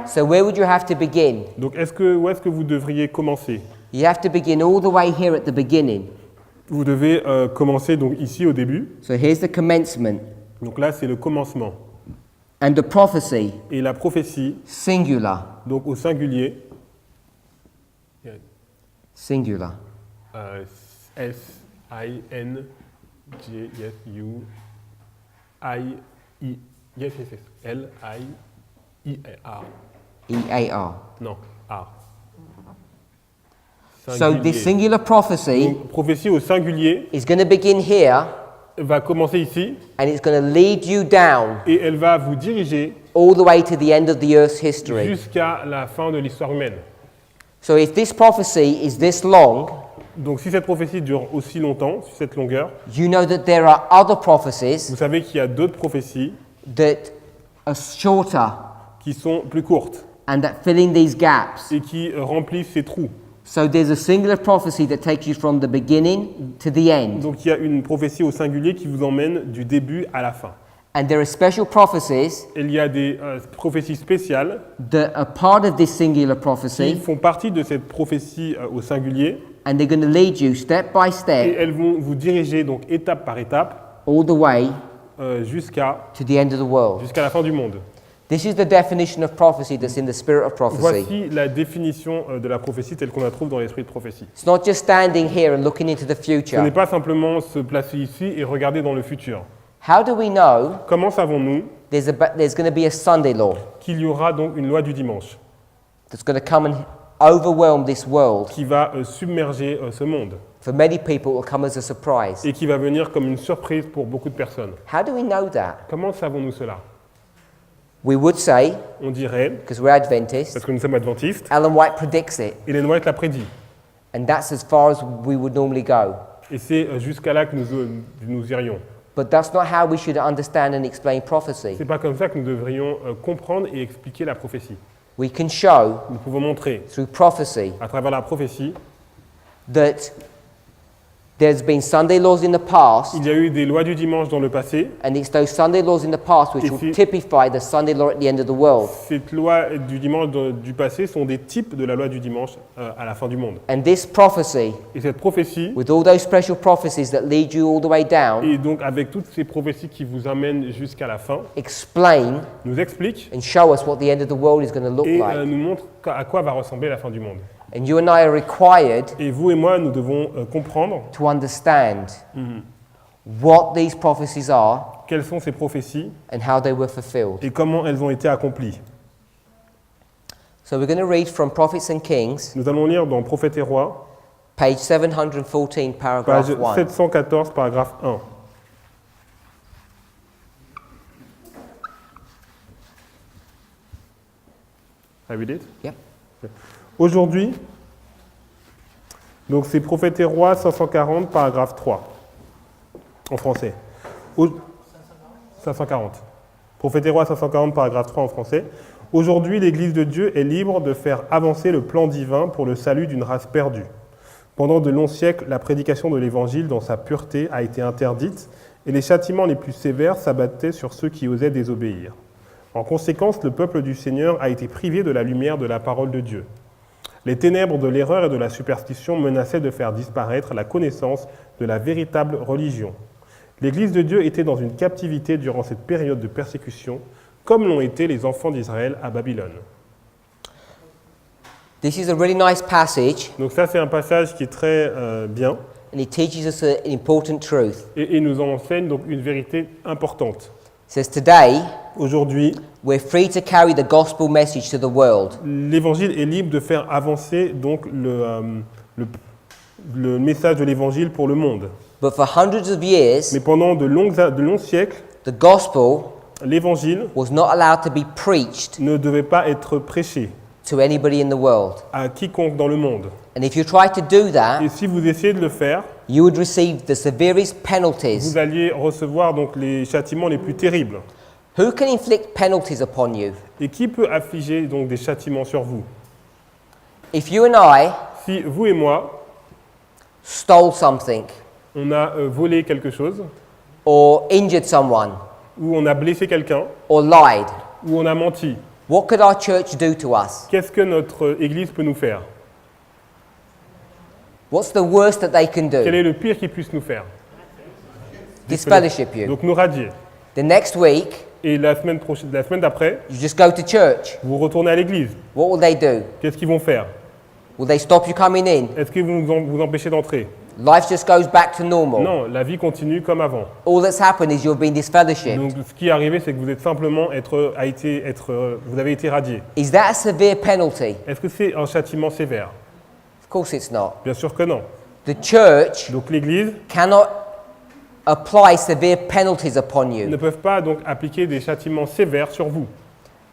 So where would you have to begin? Donc où est-ce que vous devriez commencer? You have to begin all the way here at the beginning. Vous devez commencer donc ici au début. So here's the commencement. Donc là c'est le commencement. And the prophecy, Et la prophétie, singular, donc au singulier, singular. S-I-N-G-U-I-I, yes, L-I-I-A-R. E-A-R. Non, R. So this singular prophecy Donc, prophétie au singulier is going to begin here, va commencer ici and it's going to lead you down et elle va vous diriger all the way to the end of the earth's history. jusqu'à la fin de l'histoire humaine. So if this prophecy is this long, Donc si cette prophétie dure aussi longtemps, sur cette longueur, you know that there are other prophecies vous savez qu'il y a d'autres prophéties that are shorter qui sont plus courtes and that fill in these gaps. et qui remplissent ces trous. So there's a singular prophecy that takes you from the beginning to the end. Donc il y a une prophétie au singulier qui vous emmène du début à la fin. And there are special prophecies Il y a des prophéties spéciales that are part of this singular qui prophecy, font partie de cette prophétie au singulier and they're going to lead you step by et step elles vont vous diriger donc étape par étape all the way jusqu'à to the end of the world. la fin du monde. This is the definition of prophecy that's in the spirit of prophecy. Voici la définition de la prophétie telle qu'on la trouve dans l'esprit de prophétie. It's not just standing here and looking into the Ce n'est future. pas simplement se placer ici et regarder dans le futur. How do we know Comment savons-nous there's going to be a Sunday law qu'il y aura donc une loi du dimanche that's going to come and overwhelm this world? qui va submerger ce monde For many people, it will come as a surprise. et qui va venir comme une surprise pour beaucoup de personnes? How do we know that? Comment savons-nous cela? We would say, On dirait, because we're Adventists, parce que nous sommes adventistes, Ellen White predicts it, Ellen White l'a prédit. and that's as far as we would normally go. Et c'est jusqu'à là que nous irions. But that's not how we should understand and explain prophecy. C'est pas comme ça que nous devrions comprendre et expliquer la prophétie. We can show Nous pouvons montrer through prophecy à travers la prophétie, that there's been Sunday laws in the past, il y a eu des lois du dimanche dans le passé. and it's those Sunday laws in the past which Et will si- typify the Sunday law at the end of the world. Ces lois du dimanche du passé sont des types de la loi du dimanche à la fin du monde. And this prophecy, Et cette prophétie, with all those special prophecies that lead you all the way down, et donc avec toutes ces prophéties qui vous amènent jusqu'à la fin, explain nous explique and show us what the end of the world is going to look et like. nous montre à quoi va ressembler la fin du monde. And you and I are required Et vous et moi, nous devons comprendre to understand what these prophecies are quelles sont ces prophéties and how they were fulfilled. et comment elles ont été accomplies. So we're going to read from Prophets and Kings, Nous allons lire dans Prophètes et Rois, page 714, paragraph page 1. 714, paragraphe 1. I read it? Yep. Aujourd'hui, donc c'est Prophètes et Rois 540, paragraphe 3, en français. 540. Prophètes et Rois 540, paragraphe 3 en français. Aujourd'hui, l'Église de Dieu est libre de faire avancer le plan divin pour le salut d'une race perdue. Pendant de longs siècles, la prédication de l'Évangile dans sa pureté a été interdite et les châtiments les plus sévères s'abattaient sur ceux qui osaient désobéir. En conséquence, le peuple du Seigneur a été privé de la lumière de la parole de Dieu. Les ténèbres de l'erreur et de la superstition menaçaient de faire disparaître la connaissance de la véritable religion. L'Église de Dieu était dans une captivité durant cette période de persécution, comme l'ont été les enfants d'Israël à Babylone. This is a really nice passage, Donc ça, c'est un passage qui est très bien and it teaches us an important truth. et nous enseigne donc une vérité importante. It says, today, Aujourd'hui, we're free to carry the gospel message to the world. l'Évangile est libre de faire avancer donc le message de l'Évangile pour le monde. But for hundreds of years, Mais pendant de longs siècles, the gospel l'Évangile was not allowed to be preached ne devait pas être prêché to anybody in the world. à quiconque dans le monde. And if you try to do that, Et si vous essayez de le faire, you would receive the severest penalties. vous alliez recevoir donc les châtiments les plus terribles. Who can inflict penalties upon you? Et qui peut affliger donc des châtiments sur vous? If you and I Si vous et moi, stole something on a volé quelque chose, or injured someone ou on a blessé quelqu'un, or lied, ou on a menti, what could our church do to us? qu'est-ce que notre Église peut nous faire? What's the worst that they can Quel do? est le pire qu'ils puissent nous faire? Disfellowship you. Donc nous radier. The next week, Et la semaine d'après, you just go to church. vous retournez à l'église. What will they do? Qu'est-ce qu'ils vont faire? Will they stop you coming in? Est-ce qu'ils vont vous empêcher d'entrer? Life just goes back to normal. Non, la vie continue comme avant. All that's happened is you've been disfellowshipped. Donc ce qui est arrivé, c'est que vous êtes simplement vous avez été radié. Is that a severe penalty? Est-ce que c'est un châtiment sévère? Of course it's not. Bien sûr que non. The church Donc l'Église cannot apply severe penalties upon you. ne peuvent pas donc appliquer des châtiments sévères sur vous.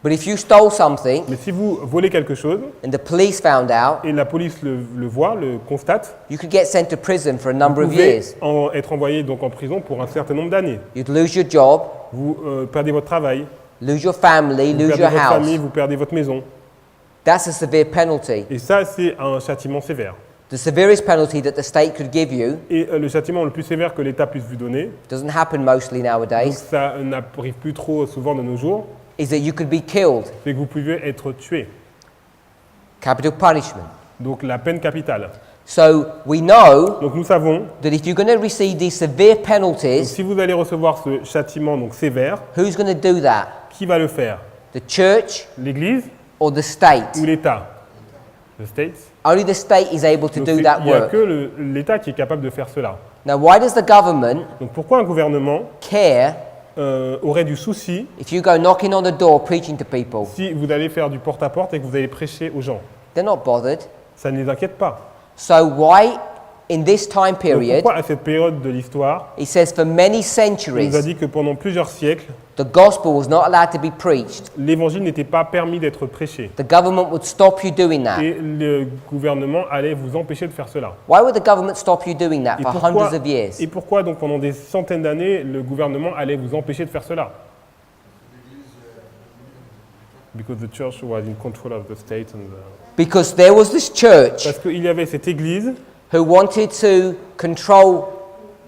But if you stole something Mais si vous volez quelque chose and the police found out, et la police le voit, le constate, you could get sent to prison for a vous number of pouvez years. être envoyé donc en prison pour un certain nombre d'années. You'd lose your job, Vous perdez votre travail, lose your family, vous lose perdez your votre famille, house. vous perdez votre maison. That's a severe penalty. Et ça, c'est un châtiment sévère. The severest penalty that the state could give you Et le châtiment le plus sévère que l'État puisse vous donner, doesn't happen mostly donc nowadays, ça n'arrive plus trop souvent de nos jours, is that you could be killed. c'est que vous pouvez être tué. Capital punishment. Donc la peine capitale. So we know Donc nous savons, that if you're going to receive these severe donc, penalties, si vous allez recevoir ce châtiment donc sévère, who's going to do that? qui va le faire? The church L'Église or the state? ou l'État? The States. Only the state is able to Donc, do il that n'y a work. que l'État qui est capable de faire cela. Now, why does the government Donc pourquoi un gouvernement care aurait du souci if you go knocking on the door preaching to people? si vous allez faire du porte-à-porte et que vous allez prêcher aux gens? They're not bothered. Ça ne les inquiète pas. So why, in this time Donc, period, pourquoi à cette période de l'histoire, it says for many on nous a centuries, dit que pendant plusieurs siècles, the gospel was not allowed to be preached. l'évangile n'était pas permis d'être prêché. The government would stop you doing that. Et le gouvernement allait vous empêcher de faire cela. Why would the government stop you doing that Et for pourquoi, hundreds of years? et pourquoi donc pendant des centaines d'années, le gouvernement allait vous empêcher de faire cela? Because the church was in control of the state and Because there was this church Parce qu'il y avait cette église who wanted to control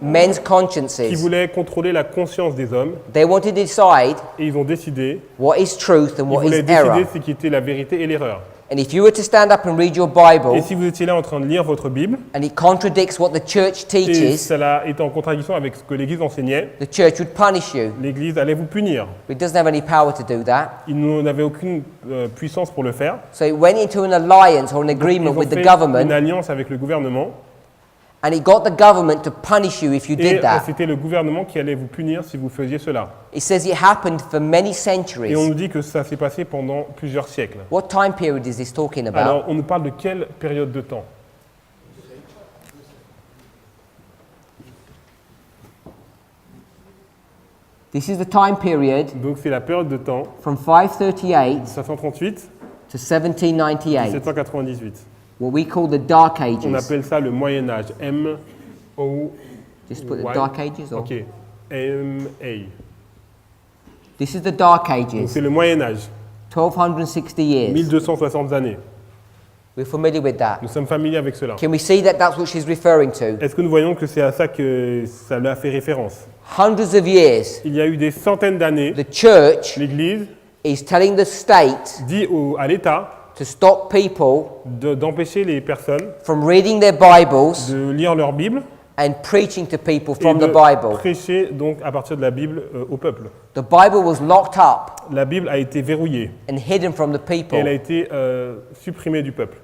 men's qui consciences. voulait contrôler la conscience des hommes They wanted to decide et ils ont décidé, what is truth and ils what voulaient is décider error. ce qui était la vérité et l'erreur. And if you were to stand up and read your Et Bible si vous étiez là en train de lire votre Bible and it contradicts what the church et teaches, cela était en contradiction avec ce que l'église enseignait, the church would punish you. l'église allait vous punir. But it doesn't have any power to do that. Ils n'avaient aucune puissance pour le faire. So it went into an alliance or an Ils agreement ont with the fait une government, alliance avec le gouvernement and it got the government to punish you if you et did that. c'était le gouvernement qui allait vous punir si vous faisiez cela. It says it happened for many Et on centuries. nous dit que ça s'est passé pendant plusieurs siècles. What time period is this talking about? Alors, on nous parle de quelle période de temps? This is the time period Donc, c'est la période de temps, from 538 538, to 1798, 1798. what we call the Dark On Ages. appelle ça le Moyen-Âge. M-O... Just put the Y. Dark Ages or? Ok. M-A. This is the Dark Donc, Ages, c'est le Moyen-Âge. 1260 years. 1260 années. We're familiar with that. Nous sommes familiers avec cela. Can we see that that's what she's referring to? Est-ce que nous voyons que c'est à ça que ça lui a fait référence? Hundreds of years, Il y a eu des centaines d'années, the church l'Église is telling the state dit à l'État to stop people d'empêcher les personnes from reading their Bibles de lire leur Bible and preaching to people et from de the Bible. prêcher donc à partir de la Bible au peuple. The Bible was locked up La Bible a été verrouillée and hidden from the et elle a people. été supprimée du peuple.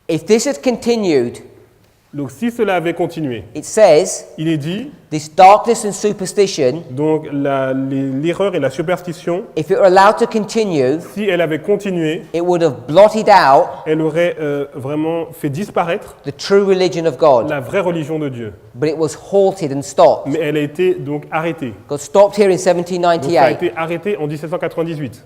If this had continued, Donc si cela avait continué, it says il est dit, this darkness and superstition, donc l'erreur et la superstition, if it were allowed to continue, si elle avait continué, it would have blotted out elle aurait vraiment fait disparaître the true religion of God. la vraie religion de Dieu. But it was halted and stopped. Mais elle a été donc arrêtée. God stopped here in Donc ça a 1798. été arrêté en 1798.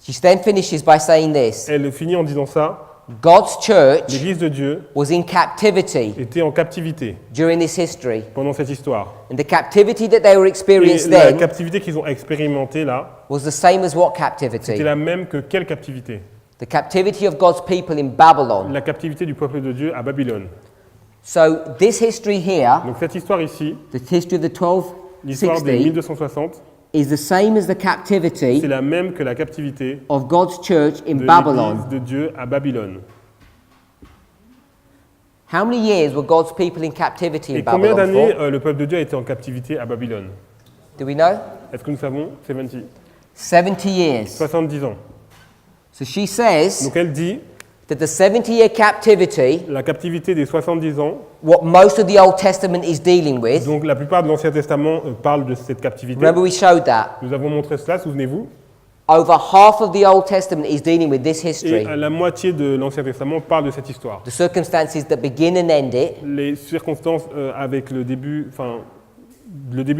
She then finishes by saying this: Elle finit en disant ça, God's church l'Église de Dieu was in captivity était en captivité during this history. pendant cette histoire. And the captivity that they were Et experiencing la then captivité qu'ils ont expérimentée là, was the same as what c'était captivity? la même que quelle captivité? The captivity of God's people in Babylon. La captivité du peuple de Dieu à Babylone. So this history here, Donc cette histoire ici, the history of the l'histoire des 1260, 1260, is the same as the c'est captivity la même que la captivité of God's church in de Babylon. l'Église de Dieu à Babylone. How many years were God's people in captivity in Et combien Babylon d'années for? le peuple de Dieu a été en captivité à Babylone? Do we know? Est-ce que nous savons? 70. 70 years. 70 ans. So she says Donc elle dit, that the 70-year captivity, la captivité des 70 ans, what most of the Old Testament is dealing with, donc la plupart de l'Ancien Testament parle de cette captivité. remember we showed that, Nous avons montré cela, souvenez-vous. over half of the Old Testament is dealing with this Et history. la moitié de l'Ancien Testament parle de cette histoire. The circumstances that begin and end it. Les circonstances avec le début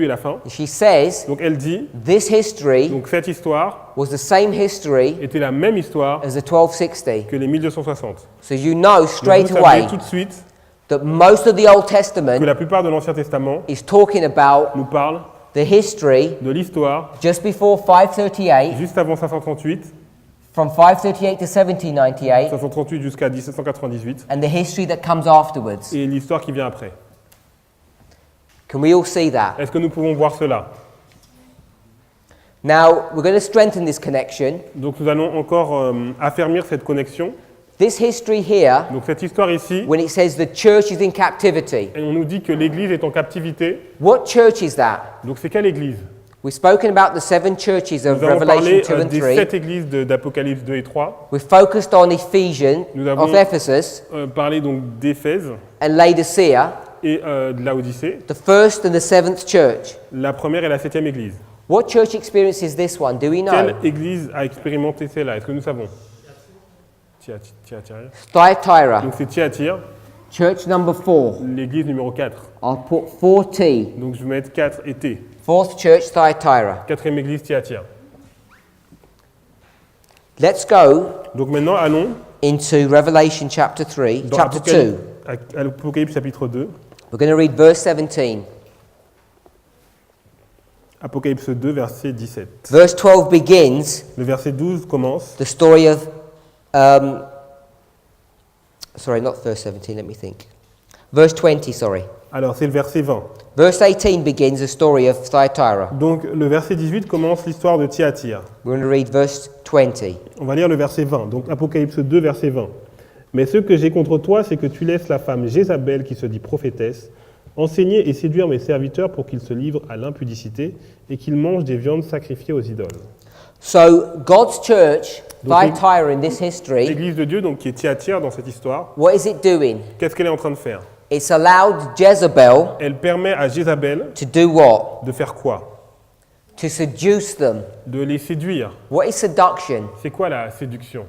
et la fin. And she says Donc elle dit, this history donc cette histoire was the same history était la même histoire as the 1260. que les 1260. So you know Donc straight vous away savez tout de suite that most of the Old que Testament la plupart de l'Ancien Testament is talking about nous parle the history de l'histoire just before 538, juste avant 538, from 538 to 1798, 538 jusqu'à 1798, and the history that comes afterwards. et l'histoire qui vient après. Can we all see that? Est-ce que nous pouvons voir cela? Now, we're going to strengthen this connection. Donc nous allons encore affermir cette connexion. This history here, Donc cette histoire ici, when it says the church is in captivity, et on nous dit que l'Église est en captivité. what church is that? Donc c'est quelle Église? We've spoken about the 7 churches of Nous avons Revelation parlé 2 and des 3. 7 églises d'Apocalypse 2 et 3. We've focused on Ephesians, Nous avons of Ephesus, parlé donc d'Éphèse and Laodicea, et de Laodicée, the first and the 7th church. la première et la 7e église. What church experiences this one? Do we know? Quelle église a expérimenté cela? Est-ce que nous savons? Thyatire. Thyatira, Donc c'est Thyatire, church number 4. l'église numéro 4. I'll put 4T. Donc je vais mettre 4 et T. Fourth church, Thyatira. 4e église Thyatire. Let's go Donc maintenant allons into Revelation chapter 3, dans chapter 2. Apocalypse chapitre 2. We're going to read verse 17. Apocalypse 2 verset 17. Verse 12 begins Le verset 12 commence. the story of, sorry, not verse 17, let me think. Verse 20, sorry. Alors c'est le verset 20. Verse 18 begins the story of Thyatira. Donc le verset 18 commence l'histoire de Thyatire. We're going to read verse 20. On va lire le verset 20. Donc Apocalypse 2 verset 20. Mais ce que j'ai contre toi, c'est que tu laisses la femme Jézabel qui se dit prophétesse enseigner et séduire mes serviteurs pour qu'ils se livrent à l'impudicité et qu'ils mangent des viandes sacrifiées aux idoles. So God's church, Donc, Thyatira in this history, L'église de Dieu, donc qui est Thyatire dans cette histoire, what is it doing? qu'est-ce qu'elle est en train de faire? It's allowed Jezebel Elle permet à Jézabel to do what? de faire quoi? To seduce them. De les séduire. What is seduction? C'est quoi la séduction?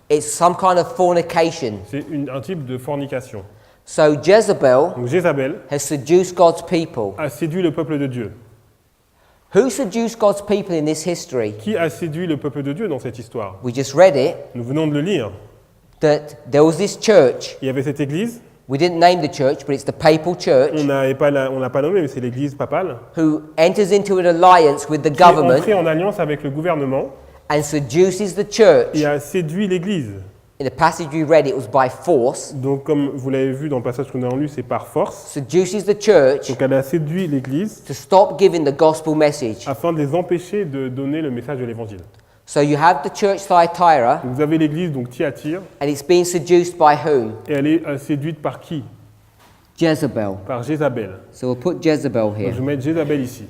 It's some kind of fornication. C'est un type de fornication. So Jezebel Donc Jézabel has seduced God's people. a séduit le peuple de Dieu. Who seduced God's people in this history? Qui a séduit le peuple de Dieu dans cette histoire? We just read it, Nous venons de le lire. that there was this church. Il y avait cette église, We didn't name the church, but it's the papal church, on l'a pas nommé, mais c'est l'église papale, who enters into an alliance with the qui est government entrée en alliance avec le gouvernement and seduces the church. et a séduit l'église. In the passage we read, it was by force. Donc comme vous l'avez vu dans le passage que nous avons lu, c'est par force. Seduces the church Donc elle a séduit l'église to stop giving the gospel message. afin de les empêcher de donner le message de l'évangile. So you have the church Thyatira, Vous avez l'église donc Thyatire and it's being seduced by whom? et elle est séduite par qui? Jezebel. Par Jézabel. So we'll put Jezebel Donc here. je vais mettre Jézabel ici.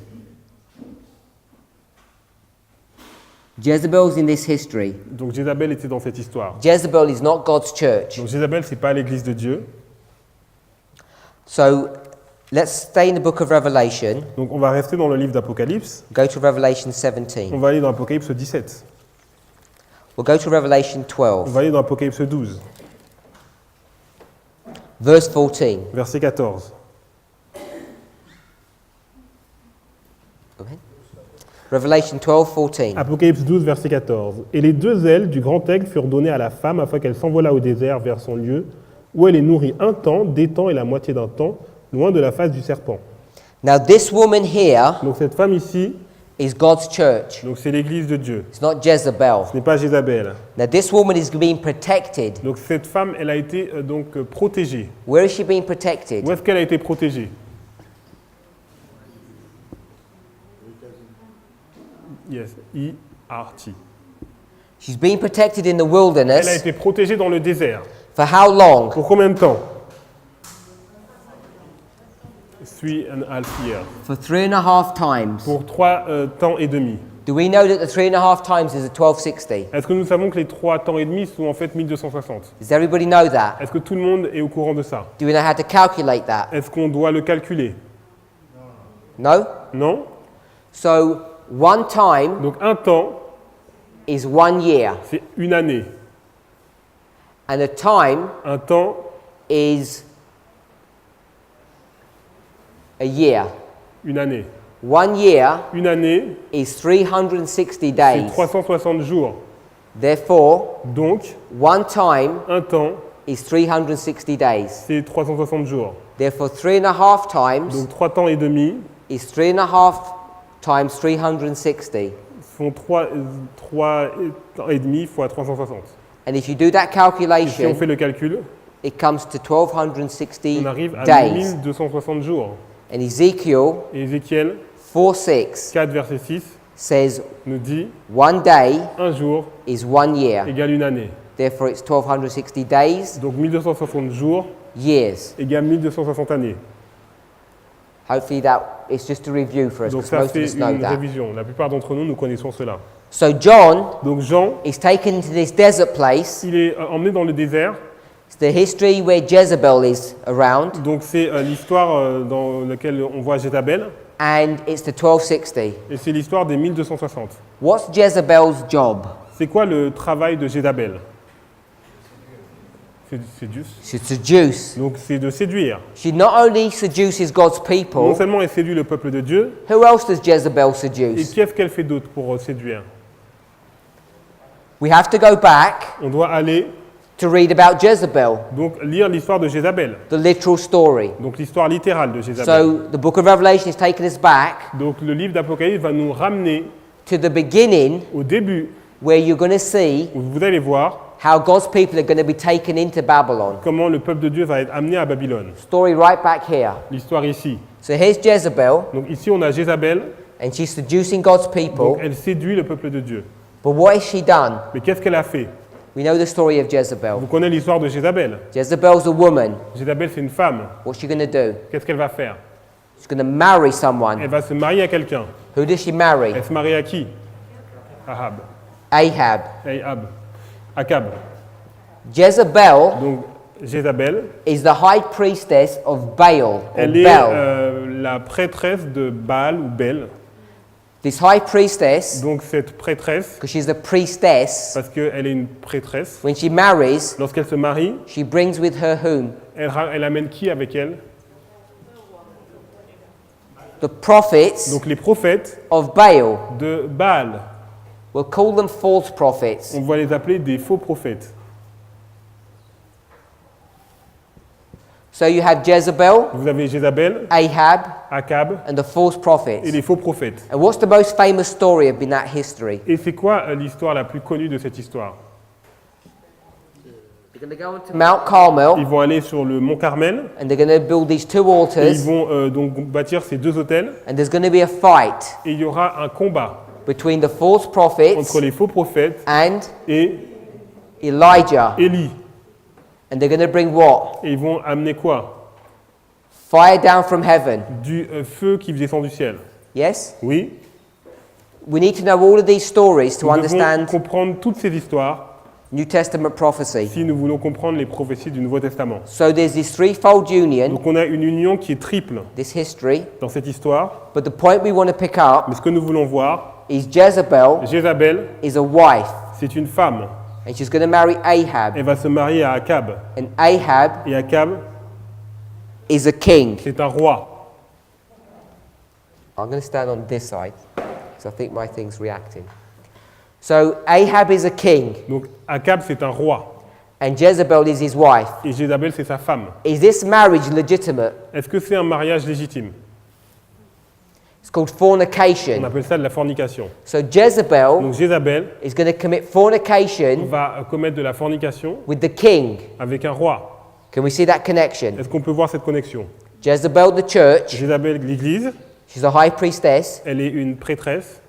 Jezebel's in this history. Donc Jézabel était dans cette histoire. Jezebel is not God's church. Donc Jézabel, c'est pas l'église de Dieu. So let's stay in the book of Revelation. Donc on va rester dans le livre d'Apocalypse. Go to Revelation 17. On va aller dans Apocalypse 17. We'll go to Revelation On 12, va aller dans Apocalypse 12, verse 14. verset 14. Go ahead. Revelation 12, 14. Apocalypse 12, verset 14. Et les 2 ailes du grand aigle furent données à la femme afin qu'elle s'envolât au désert vers son lieu, où elle est nourrie un temps, des temps et la moitié d'un temps, loin de la face du serpent. Now this woman here Donc cette femme ici, is God's church. donc c'est l'église de Dieu. It's not Jezebel. Ce n'est pas Jézabel. Now this woman is being protected. Donc cette femme, elle a été protégée. Where is she being protected? Où est-ce qu'elle a été protégée? Yes, E-R-T. She's being protected in the Elle a wilderness. été protégée dans le désert. For how long? Pour combien de temps? 3.5 years. For 3.5 times. Pour 3 temps et demi. Do we know that the 3.5 times is a 1260? Est-ce que nous savons que les 3 temps et demi sont en fait 1260? Does everybody know that? Est-ce que tout le monde est au courant de ça? Do we know how to calculate that? Est-ce qu'on doit le calculer? No? Non? So one time Donc un temps, is 1 year. c'est une année. And a time Un temps, is a year. une année. 1 year Une année, is 360 c'est days. 360 jours. Therefore, Donc, one time un temps, is 360 days. c'est 360 jours. Therefore, 3.5 times Donc 3 temps et demi is 3.5 times 360. font 3,5 fois 360. And if you do that Et si on calculation, fait le calcul, it comes to 1260 on arrive à days. 1260 jours. And Ezekiel Et Ézéchiel 4:6 4, verset 6, says, nous dit one day un jour is 1 year. égale une année. Therefore, it's 1260 days, Donc 1260 jours years. égale 1260 années. Hopefully that is just a review for us, Donc because ça, most of c'est us know une that. révision. La plupart d'entre nous, nous connaissons cela. So John Donc Jean, is taken to this desert place. il est emmené dans le désert. It's the history where Jezebel is around, Donc c'est l'histoire dans laquelle on voit Jézabel. and it's the 1260. Et c'est l'histoire des 1260. What's Jezebel's job? C'est quoi le travail de Jézabel? C'est juste. She seduces. Donc c'est de séduire. She not only seduces God's Non people, seulement elle séduit le peuple de Dieu, who else does Jezebel et seduce? qu'est-ce qu'elle fait d'autre pour séduire? We have to go back On doit aller to read about Jezebel, donc lire l'histoire de Jézabel. the literal story. Donc l'histoire littérale de Jézabel. So the book of Revelation is taking us back Donc le livre d'Apocalypse va nous ramener to the beginning, au début where you're going to see où vous allez voir how God's people are going to be taken into Babylon. comment le peuple de Dieu va être amené à Babylone. Story right back here. L'histoire ici. So here's Jezebel, Donc ici on a Jézabel, and she's seducing God's donc people. elle séduit le peuple de Dieu. But what has she done? Mais qu'est-ce qu'elle a fait? We know the story of Jezebel. Vous connaissez l'histoire de Jézabel. Jezebel's a woman. Jézabel c'est une femme. What's she going to do? Qu'est-ce qu'elle va faire? She's going to marry someone. Elle va se marier à quelqu'un. Who does she marry? Elle se marie à qui? Ahab. Ahab. Ahab. Akab. Jezebel Donc Jézabel, is the high priestess of Baal, or elle est Bel. la prêtresse de Baal ou Bel. This high priestess, Donc cette prêtresse, because she's a priestess, parce qu'elle est une prêtresse, when she marries, lorsqu'elle se marie, she brings with her whom? elle amène qui avec elle? The prophets Donc les prophètes of Baal. de Baal. We'll call them false prophets. On va les appeler des faux prophètes. So you have Jezebel, Vous avez Jézabel, Ahab, Akab and the false et prophets. les faux prophètes. And what's the most famous story in that history? Et c'est quoi l'histoire la plus connue de cette histoire? They're going to go into Mount Carmel, Ils vont aller sur le mont Carmel and they're going to build these two et ils altars, vont donc bâtir ces deux autels and there's going to be a fight et il y aura un combat between the false prophets entre les faux prophètes and et Elijah. Élie. And they're going to bring what? Et ils vont amener quoi? Fire down from heaven. Du feu qui descend du ciel. Yes? Oui. We need to know all of these stories to Nous devons understand comprendre toutes ces histoires New Testament prophecy. si nous voulons comprendre les prophéties du Nouveau Testament. So there's this threefold union, Donc on a une union qui est triple this history, dans cette histoire. but the point we want to pick up Mais ce que nous voulons voir, is Jezebel Jézabel, is a wife, c'est une femme. and she's going to marry Ahab, Elle va se marier à Akab. and Ahab Et Akab, is a king. c'est un roi. I'm going to stand on this side, because I think my thing's reacting. So Ahab is a king, Donc Akab, c'est un roi. and Jezebel is his wife. Et Jézabel, c'est sa femme. Is this marriage legitimate? Est-ce que c'est un mariage légitime? It's called On fornication. appelle ça de la fornication. So Jezebel Donc Jézabel is going to commit fornication va commettre de la fornication with the king. avec un roi. Can we see that connection? Est-ce qu'on peut voir cette connexion? Jezebel, the church, Jézabel, l'Église, she's a high priestess. elle est une prêtresse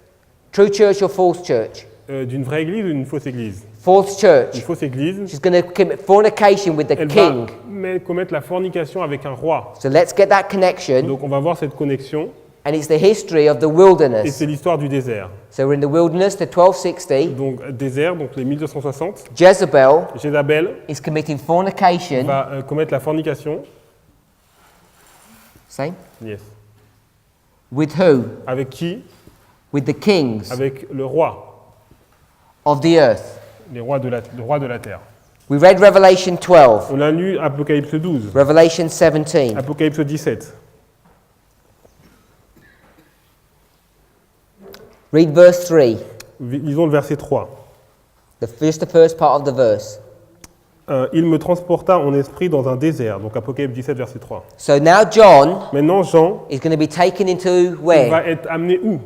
True church or false church? d'une vraie Église ou d'une fausse Église? False Une church. fausse Église, She's going to commit fornication with the elle king. va commettre la fornication avec un roi. So let's get that connection. Donc on va voir cette connexion And it's the history of the et wilderness. c'est l'histoire du désert. So we're in the wilderness, the 1260. Donc désert, donc les 1260. Jezebel Jézabel is committing fornication. va commettre la fornication. Same? Yes. With who? Avec qui? With the kings Avec le roi, of the earth. le roi de la terre. We read Revelation 12, On a lu Apocalypse 12, Revelation 17. Apocalypse 17. Read verse 3, Lisons le verset 3. just the first part of the verse. Il me transporta en esprit dans un désert. Donc Apocalypse 17, verset 3. So now John Maintenant, Jean, is going to be taken into il where? va être amené où?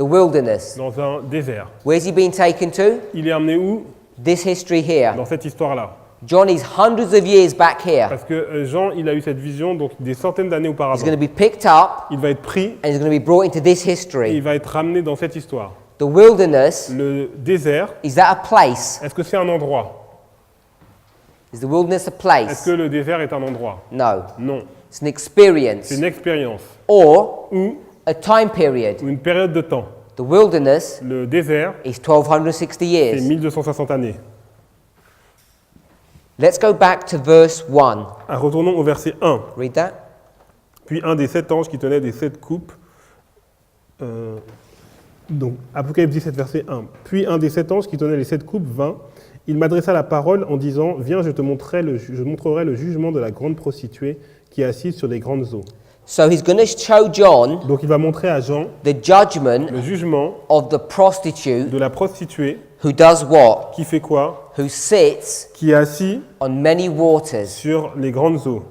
The wilderness. dans un désert. Where's he been taken to? Il est emmené où? This history here. Dans cette histoire-là. John is hundreds of years back here. Parce que Jean, il a eu cette vision donc des centaines d'années He's auparavant. going to be picked up Il va être pris and he's going to be brought into this et history. il va être ramené dans cette histoire. The wilderness, Le désert, is that a place? est-ce que c'est un endroit? Is the wilderness a Est-ce place? que le désert est un endroit? No. Non. It's an experience C'est une expérience or ou a time period. une période de temps. The wilderness Le désert, is 1260 c'est years. 1260 années. Let's go back to verse 1. Retournons au verset 1. Read that. Puis un des 7 anges qui tenait des 7 coupes. Donc, Apocalypse 17, verset 1. Puis un des 7 anges qui tenait les 7 coupes vint. Il m'adressa la parole en disant: Viens, je te montrerai le jugement de la grande prostituée qui est assise sur les grandes eaux. So he's going to show John Donc, il va montrer à Jean the judgment le jugement of the prostitute de la prostituée who does what? qui fait quoi? Who sits Qui est assise on many waters. sur les grandes eaux.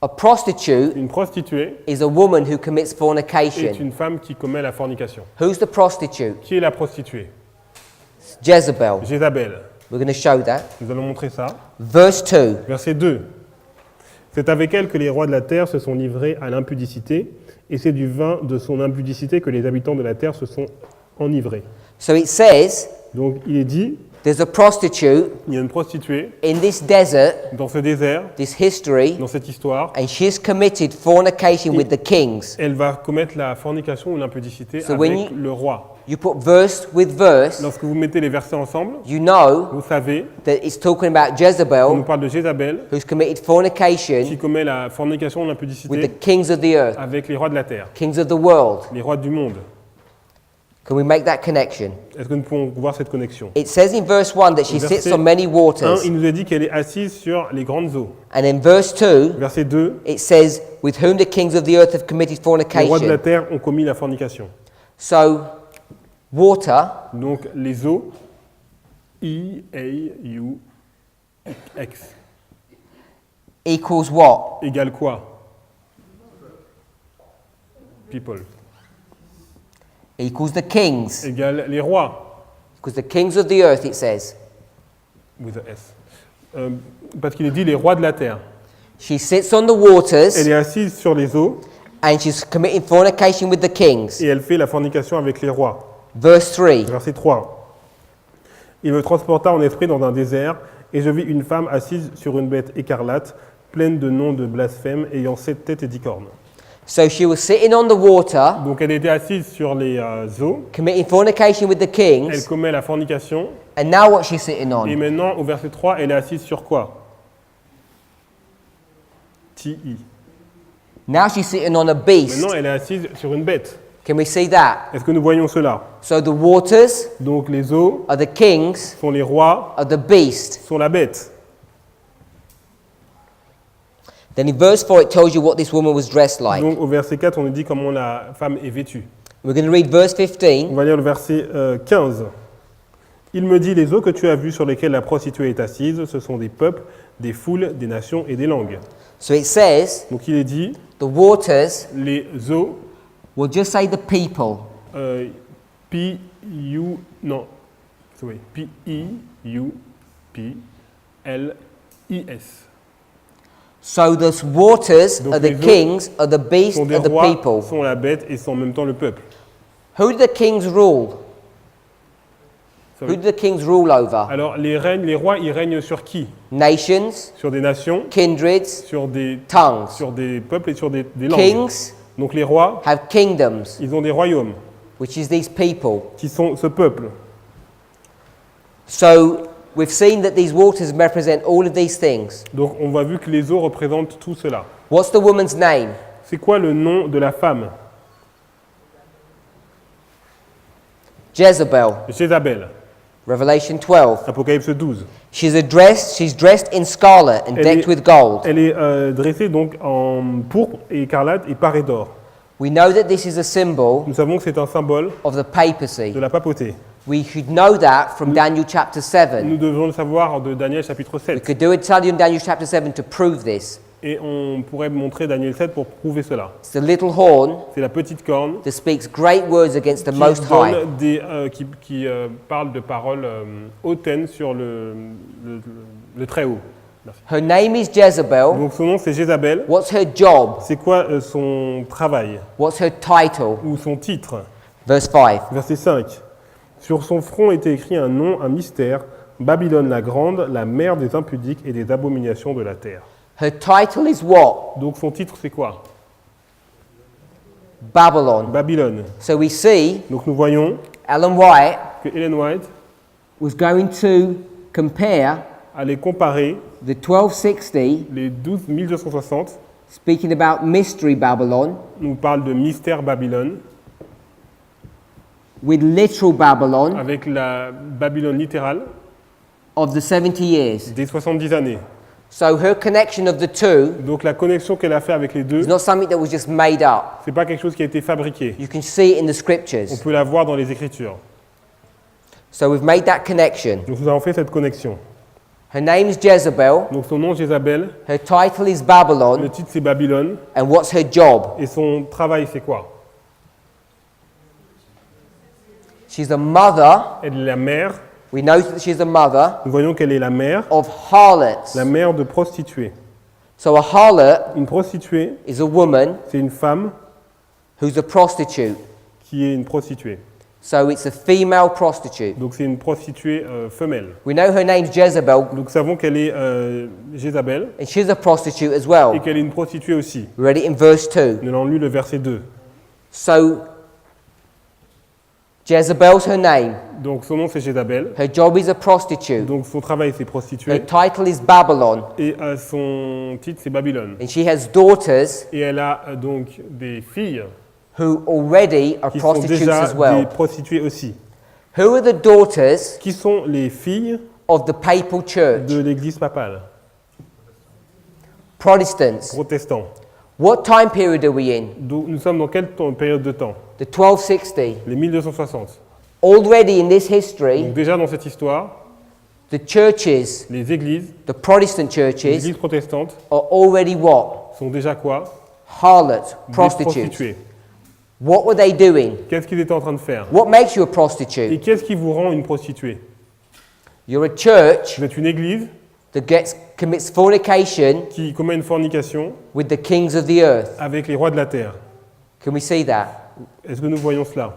A prostitute Une prostituée is a woman who commits est fornication. une femme qui commet la fornication. Who's the prostitute? Qui est la prostituée? Jezebel. Jézabel. We're going to show that. Nous allons montrer ça. Verse 2. Verset 2. C'est avec elle que les rois de la terre se sont livrés à l'impudicité, et c'est du vin de son impudicité que les habitants de la terre se sont enivrés. So it says Donc il est dit, there's a prostitute il y a une prostituée in this desert, dans ce désert, this history, dans cette histoire, and she's committed fornication with the kings. elle va commettre la fornication ou l'impudicité So when avec le roi. You put verse with verse, Lorsque vous mettez les versets ensemble, you know vous savez, that it's talking about on nous Jezebel, parle de Jézabel, who's committed qui fornication commet la fornication ou with the l'impudicité kings of the earth, avec les rois de la terre, kings of the world. les rois du monde. Can we make that connection? Est-ce que nous pouvons voir cette connexion? It says in verse 1 that she Verset sits on many 1, waters. il nous a dit qu'elle est assise sur les grandes eaux. And in verse 2, Verset 2, it says, with whom the kings of the earth have committed les rois de la fornication. terre ont commis la fornication. So, water Donc les eaux, I-A-U-X, equals what? égale quoi? People. Equals the kings. Égale les rois, Because the kings of the earth, it says. with a S. Parce qu'il est dit les rois de la terre. She sits on the waters Elle est assise sur les eaux and she's committing fornication with the kings. et elle fait la fornication avec les rois. Verse 3. Verset 3. Il me transporta en esprit dans un désert, et je vis une femme assise sur une bête écarlate, pleine de noms de blasphème, ayant 7 têtes et 10 cornes. So she was sitting on the water, Donc elle était assise sur les eaux, committing fornication with the elle kings, commet la fornication, and now what she's sitting et on? maintenant au verset 3, elle est assise sur quoi? T-I. Now she's sitting on a beast. Maintenant elle est assise sur une bête. Can we see that? Est-ce que nous voyons cela? So the waters Donc les eaux are the kings, sont les rois, are the beast. sont la bête. Then in verse 4 it tells you what this woman was dressed like. Donc au verset 4, on nous dit comment la femme est vêtue. We're going to read verse On 15. va lire le verset 15. Il me dit, les eaux que tu as vues sur lesquelles la prostituée est assise, ce sont des peuples, des foules, des nations et des langues. So it says Donc il est dit, the waters, les eaux, we'll just say the people. P-I-U, non, sorry, P-I-U-P-L-I-S. So the waters Donc are the les eaux kings, are the beasts, Sont des are the rois, people. sont la bête et sont en même temps le peuple. Who do the kings rule? Who Sorry. do the kings rule over? Alors les rois, ils règnent sur qui? Nations, Sur des nations, kindreds, sur des peuples et sur des langues. Kings Donc les rois, have kingdoms, ils ont des royaumes, which is these people. qui sont ce peuple. So we've seen that these waters represent all of these things. Donc on voit vu que les eaux représentent tout cela. What's the woman's name? C'est quoi le nom de la femme? Jezebel. Jézabel, Revelation 12. Apocalypse 12. She's dressed in scarlet and Elle decked est- with gold. Elle est dressée donc en pourpre et écarlate et parée d'or. We know that this is a symbol Nous savons que c'est un symbole of the papacy. de la papauté. We should know that from Daniel chapter 7. Nous devons le savoir de Daniel chapitre We 7. could do a study on Daniel chapter 7 to prove this. Et on pourrait montrer Daniel 7 pour prouver cela. It's the little horn C'est la petite corne that speaks great words against the qui, Most High. qui parle de paroles hautaines sur le Très-Haut. Merci. Her name is Jezebel. Donc son nom c'est Jézabel. What's her job? C'est quoi son travail What's her title? ou son titre? Verse 5. Verset 5. Sur son front était écrit un nom, un mystère, Babylone la grande, la mère des impudiques et des abominations de la terre. Her title is what? Donc son titre c'est quoi? Babylon. Babylone. So we see Donc nous voyons Ellen White que Ellen White was going to compare allait comparer the 1260, les 1260, speaking about Mystery Babylon, nous parle de mystère Babylone, with literal Babylon avec la Babylone littérale of the 70 years. des 70 années. So her connection of the two Donc la connexion qu'elle a fait avec les deux, is not something that was just made up. c'est pas quelque chose qui a été fabriqué. You can see it in the On scriptures. peut la voir dans les Écritures. So we've made that connection. Donc nous avons fait cette connexion. Her name is Jezebel. Donc son nom Jézabel, Her title is le Babylon. titre c'est Babylone, And what's her job? et son travail c'est quoi? She's a mother. Elle est la mère, We know that she's a mother nous voyons qu'elle est la mère of harlots. de prostituées. So a harlot Une prostituée, is a woman c'est une femme who's a prostitute. qui est une prostituée. So it's a female prostitute. Donc c'est une prostituée femelle. We know her name's Jezebel, Donc nous savons qu'elle est Jézabel and she's a prostitute as et well. qu'elle est une prostituée aussi. We read it in verse 2. Nous avons lu le verset 2. So Jezebel's her name. Donc son nom c'est Jézabel. Her job is a prostitute. Donc son travail c'est Her prostituée. title is Babylon. Et son titre c'est Babylone. And she has daughters Et elle a donc des filles who already are qui sont prostitutes déjà as well. des prostituées aussi. Who are the daughters Qui sont les filles of the papal church? de l'église papale, Protestants. protestants. What time period are we in? Donc, nous sommes dans quelle période de temps? The 1260. Les 1260. Already in this history, Donc déjà dans cette histoire, the churches, les églises, the Protestant les churches, églises protestantes are already what? sont déjà quoi? Harlots, Des prostitutes. prostituées. What were they doing? Qu'est-ce qu'ils étaient en train de faire? What makes you a Et prostitute? qu'est-ce qui vous rend une prostituée? You're a church Vous êtes une église that commits fornication qui commet une fornication with the kings of the earth. avec les rois de la terre. Can we see that? Est-ce que nous voyons cela?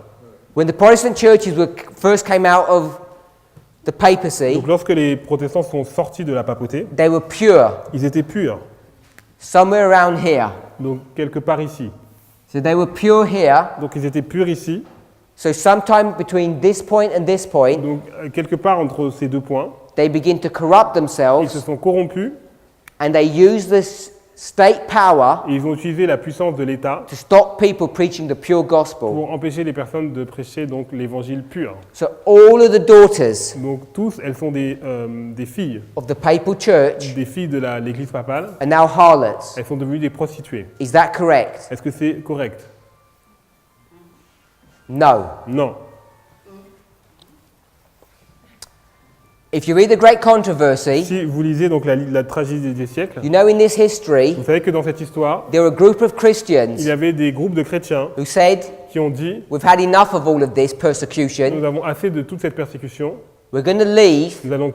When the Protestant churches first came out of the papacy, Donc lorsque les protestants sont sortis de la papauté, they were pure, ils étaient purs. somewhere around here. Donc quelque part ici. So they were pure here. Donc ils étaient purs ici. So sometime between this point and this point, Donc quelque part entre ces deux points, they begin to corrupt ils se themselves sont corrompus and they use this state power et ils ont utilisé la puissance de l'État to stop people preaching the pure gospel. pour empêcher les personnes de prêcher donc l'évangile pur. So all of the daughters Donc tous, elles sont des filles, of the papal church des filles de l'église papale. are now harlots. Elles sont devenues des prostituées. Is that correct? Est-ce que c'est correct? No. Non. If you read the Great Controversy, Si vous lisez donc la tragédie des siècles, you know in this history, vous savez que dans cette histoire, there were a group of il Christians y avait des groupes de chrétiens who said, qui ont dit we've had enough of all of this nous persecution. avons assez de toute cette persécution, We're going to leave nous allons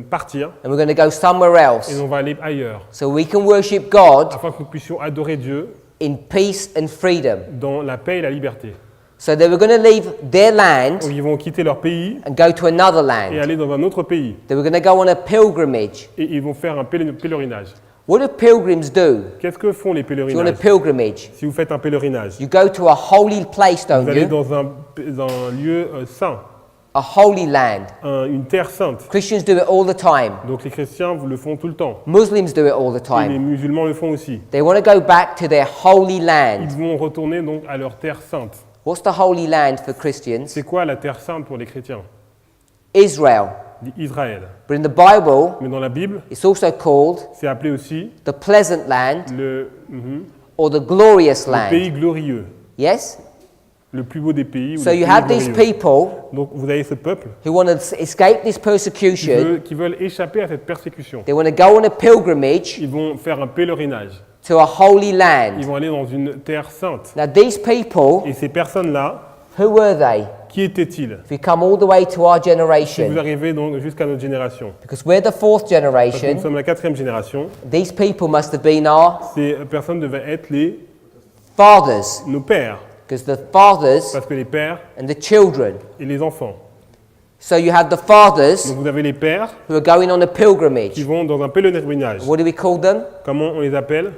partir and we're going to go somewhere et else on va aller ailleurs so we can worship God afin que nous puissions adorer Dieu in peace and freedom. dans la paix et la liberté. So they were going to leave their land Donc ils vont quitter leur pays and go to another et land. aller dans un autre pays They were going to go on a pilgrimage. et ils vont faire un pèlerinage. What do pilgrims do? Qu'est-ce que font les If you're on a pèlerinages? pilgrimage, Si vous faites un pèlerinage, you go to a holy place, vous don't allez you? dans un lieu saint, A holy land. une terre sainte. Christians do it all the time. Donc les chrétiens vous le font tout le temps. Muslims do it all the Et les time. musulmans le font aussi. They want to go back to their holy Ils land. vont retourner donc à leur terre sainte. What's the holy land for Christians? C'est quoi la terre sainte pour les chrétiens? Israel. Dit Israël. But in the Bible, Mais dans la Bible, it's also called c'est appelé aussi the pleasant land le or the glorious pays land. glorieux. Yes? le plus beau des pays. Ou So le you pays have these glorieux. people Donc vous avez ce peuple who want to escape this persecution. qui veulent échapper à cette persécution. They want to go on a pilgrimage Ils vont faire un pèlerinage. to a holy Ils land. vont aller dans une terre sainte. Now these people, Et ces personnes-là, who were they? qui étaient-ils? If we come all the way to our Si vous generation, arrivez donc jusqu'à notre génération, because we're the fourth parce que nous generation, sommes la 4e génération, these people must have been our ces personnes devaient être fathers, nos pères, because the fathers parce que les pères and the children. et les enfants. So you have the fathers Donc vous avez les pères who are going on a qui pilgrimage. vont dans un pèlerinage. What do we call them? Comment on les appelle?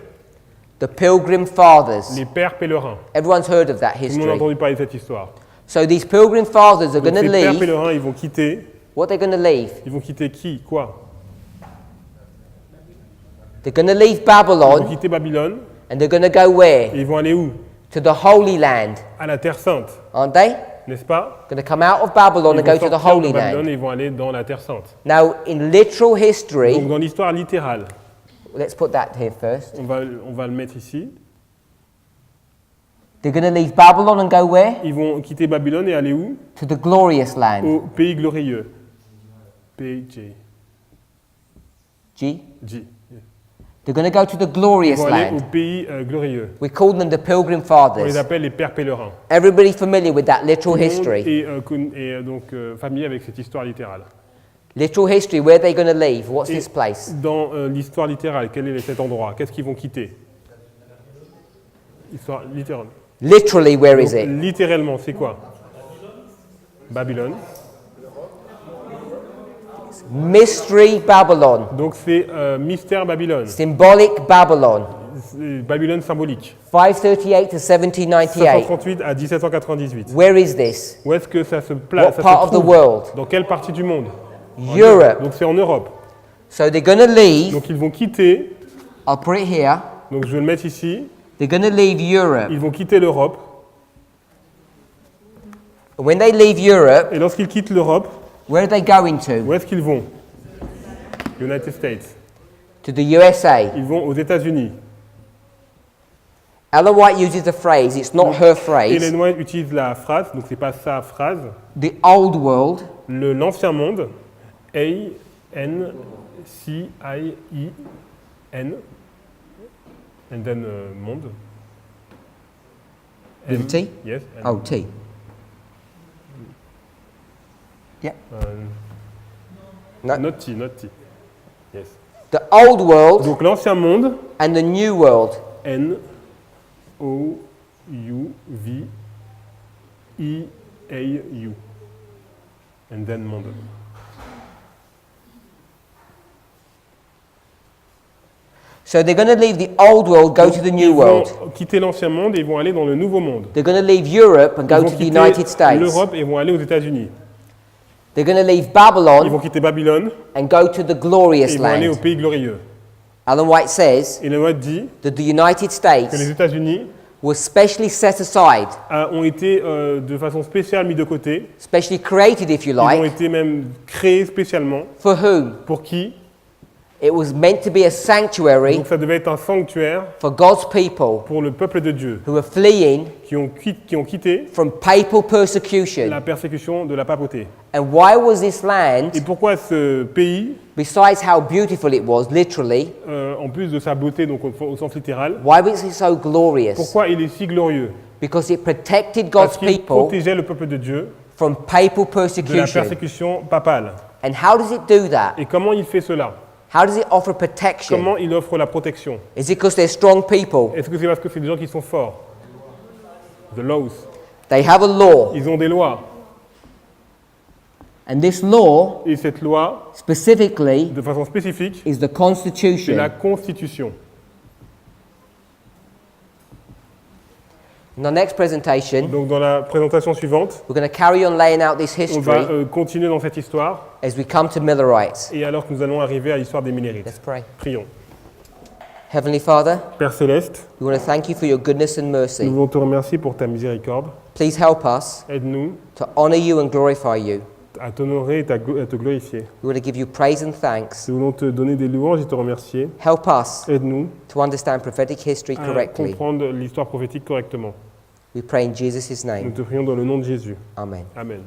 The Pilgrim Fathers. Les pères pèlerins. Everyone's heard of that Tout le monde a history. entendu parler de cette histoire. So these Pilgrim Fathers are Donc going to ces pères leave. pèlerins, ils vont quitter. What they're going to leave? Ils vont quitter qui? Quoi? They're going to leave Ils vont Babylon quitter Babylone. and they're going to go where? Et ils vont aller où? To the Holy Land, À la terre sainte, aren't they? n'est-ce pas? Going to come out of Babylon Ils and vont go to the sortir de Holy Babylone Land. et ils vont aller dans la terre sainte. Now, in literal history, Donc dans l'histoire littérale, let's put that here first. on va le mettre ici. They're going to leave Babylon and go where? Ils vont quitter Babylone et aller où? To the glorious land. Au pays glorieux. PJ. G? G. They're going to go to the Ils glorious vont aller au land. pays glorieux. We call them the Pilgrim On les Fathers. appelle les pères pèlerins. Everybody familiar with that literal Tout le monde history? est donc familier avec cette histoire littérale. Literal history, where are they going to leave? What's Et this place? dans l'histoire littérale, quel est cet endroit? Qu'est-ce qu'ils vont quitter? Histoire littérale. Literally, where is Donc, it? littéralement, c'est quoi? Babylone. Mystery Babylon. Donc c'est mystère Babylone. Symbolic Babylon. C'est Babylone symbolique. 538 to 1798. 538 à 1798. Where is this? Où est-ce que ça se place? What Ça se part of the trouve? world? Dans quelle partie du monde? Europe. Donc c'est en Europe. So they're going to leave. Donc ils vont quitter. I'll put it here. Donc je vais le mettre ici. They're going to leave Europe. Ils vont quitter l'Europe. When they leave Europe, Et lorsqu'ils quittent l'Europe, where are they going to? où est-ce qu'ils vont? United States. To the USA. Ils vont aux États-Unis. Ellen White uses the phrase, it's not her phrase, Ellen White utilise la phrase, donc c'est pas sa phrase. the old world, L'ancien monde. A-N-C-I-I-N. And then monde. with a T? Yes. and, Oh, T. Yeah. No. Not T, not T. Yes. The old world Donc l'ancien monde. and the new world. N-O-U-V-E-A-U. And then monde. So they're going to leave the old world, go to the new Ils world. vont quitter l'ancien monde et ils vont aller dans le nouveau monde. They're going to leave Europe and Ils go vont to the quitter United States. l'Europe et vont aller aux États-Unis. They're going to leave Ils Babylon vont quitter Babylone and go to the et glorious ils vont aller au land. pays glorieux. Ellen White says Et Ellen White dit that the United que les States États-Unis was specially set aside, ont été de façon spéciale mis de côté. specially created, if you Ils ont like, été même créés spécialement. for whom? Pour qui? It was meant to be a sanctuary Donc ça devait être un sanctuaire for God's people pour le peuple de Dieu who were fleeing qui ont quitté from papal persecution. la persécution de la papauté. And why was this land, Et pourquoi ce pays, besides how beautiful it was, literally, en plus de sa beauté, donc au sens littéral, why was it so glorious? pourquoi il est si glorieux? Because it protected Parce God's qu'il people protégeait le peuple de Dieu from papal de la persecution. persécution papale. And how does it do that? Et comment il fait cela? How does it offer protection? Comment il offre la protection? Is it because they're strong people? Est-ce que c'est parce que c'est des gens qui sont forts? The laws. They have a law, Ils ont des lois. and this law Et cette loi, specifically de façon spécifique, is the c'est Constitution. la Constitution. In our next presentation, Donc dans la présentation suivante, we're going to carry on laying out this on va history continuer dans cette histoire. as we come to Millerites. Et alors que nous allons arriver à l'histoire des Millerites. Let's pray. Prions. Heavenly Father, Père Céleste, we want to thank you for your goodness and nous mercy. voulons te remercier pour ta miséricorde. Please help us Aide-nous to honor you and glorify you. à t'honorer et à te glorifier. We want to give you praise and thanks. Nous voulons te donner des louanges et te remercier. Help us Aide-nous to understand prophetic history à correctly. comprendre l'histoire prophétique correctement. We pray in Jesus' Nous name. te prions dans le nom de Jésus. Amen. Amen.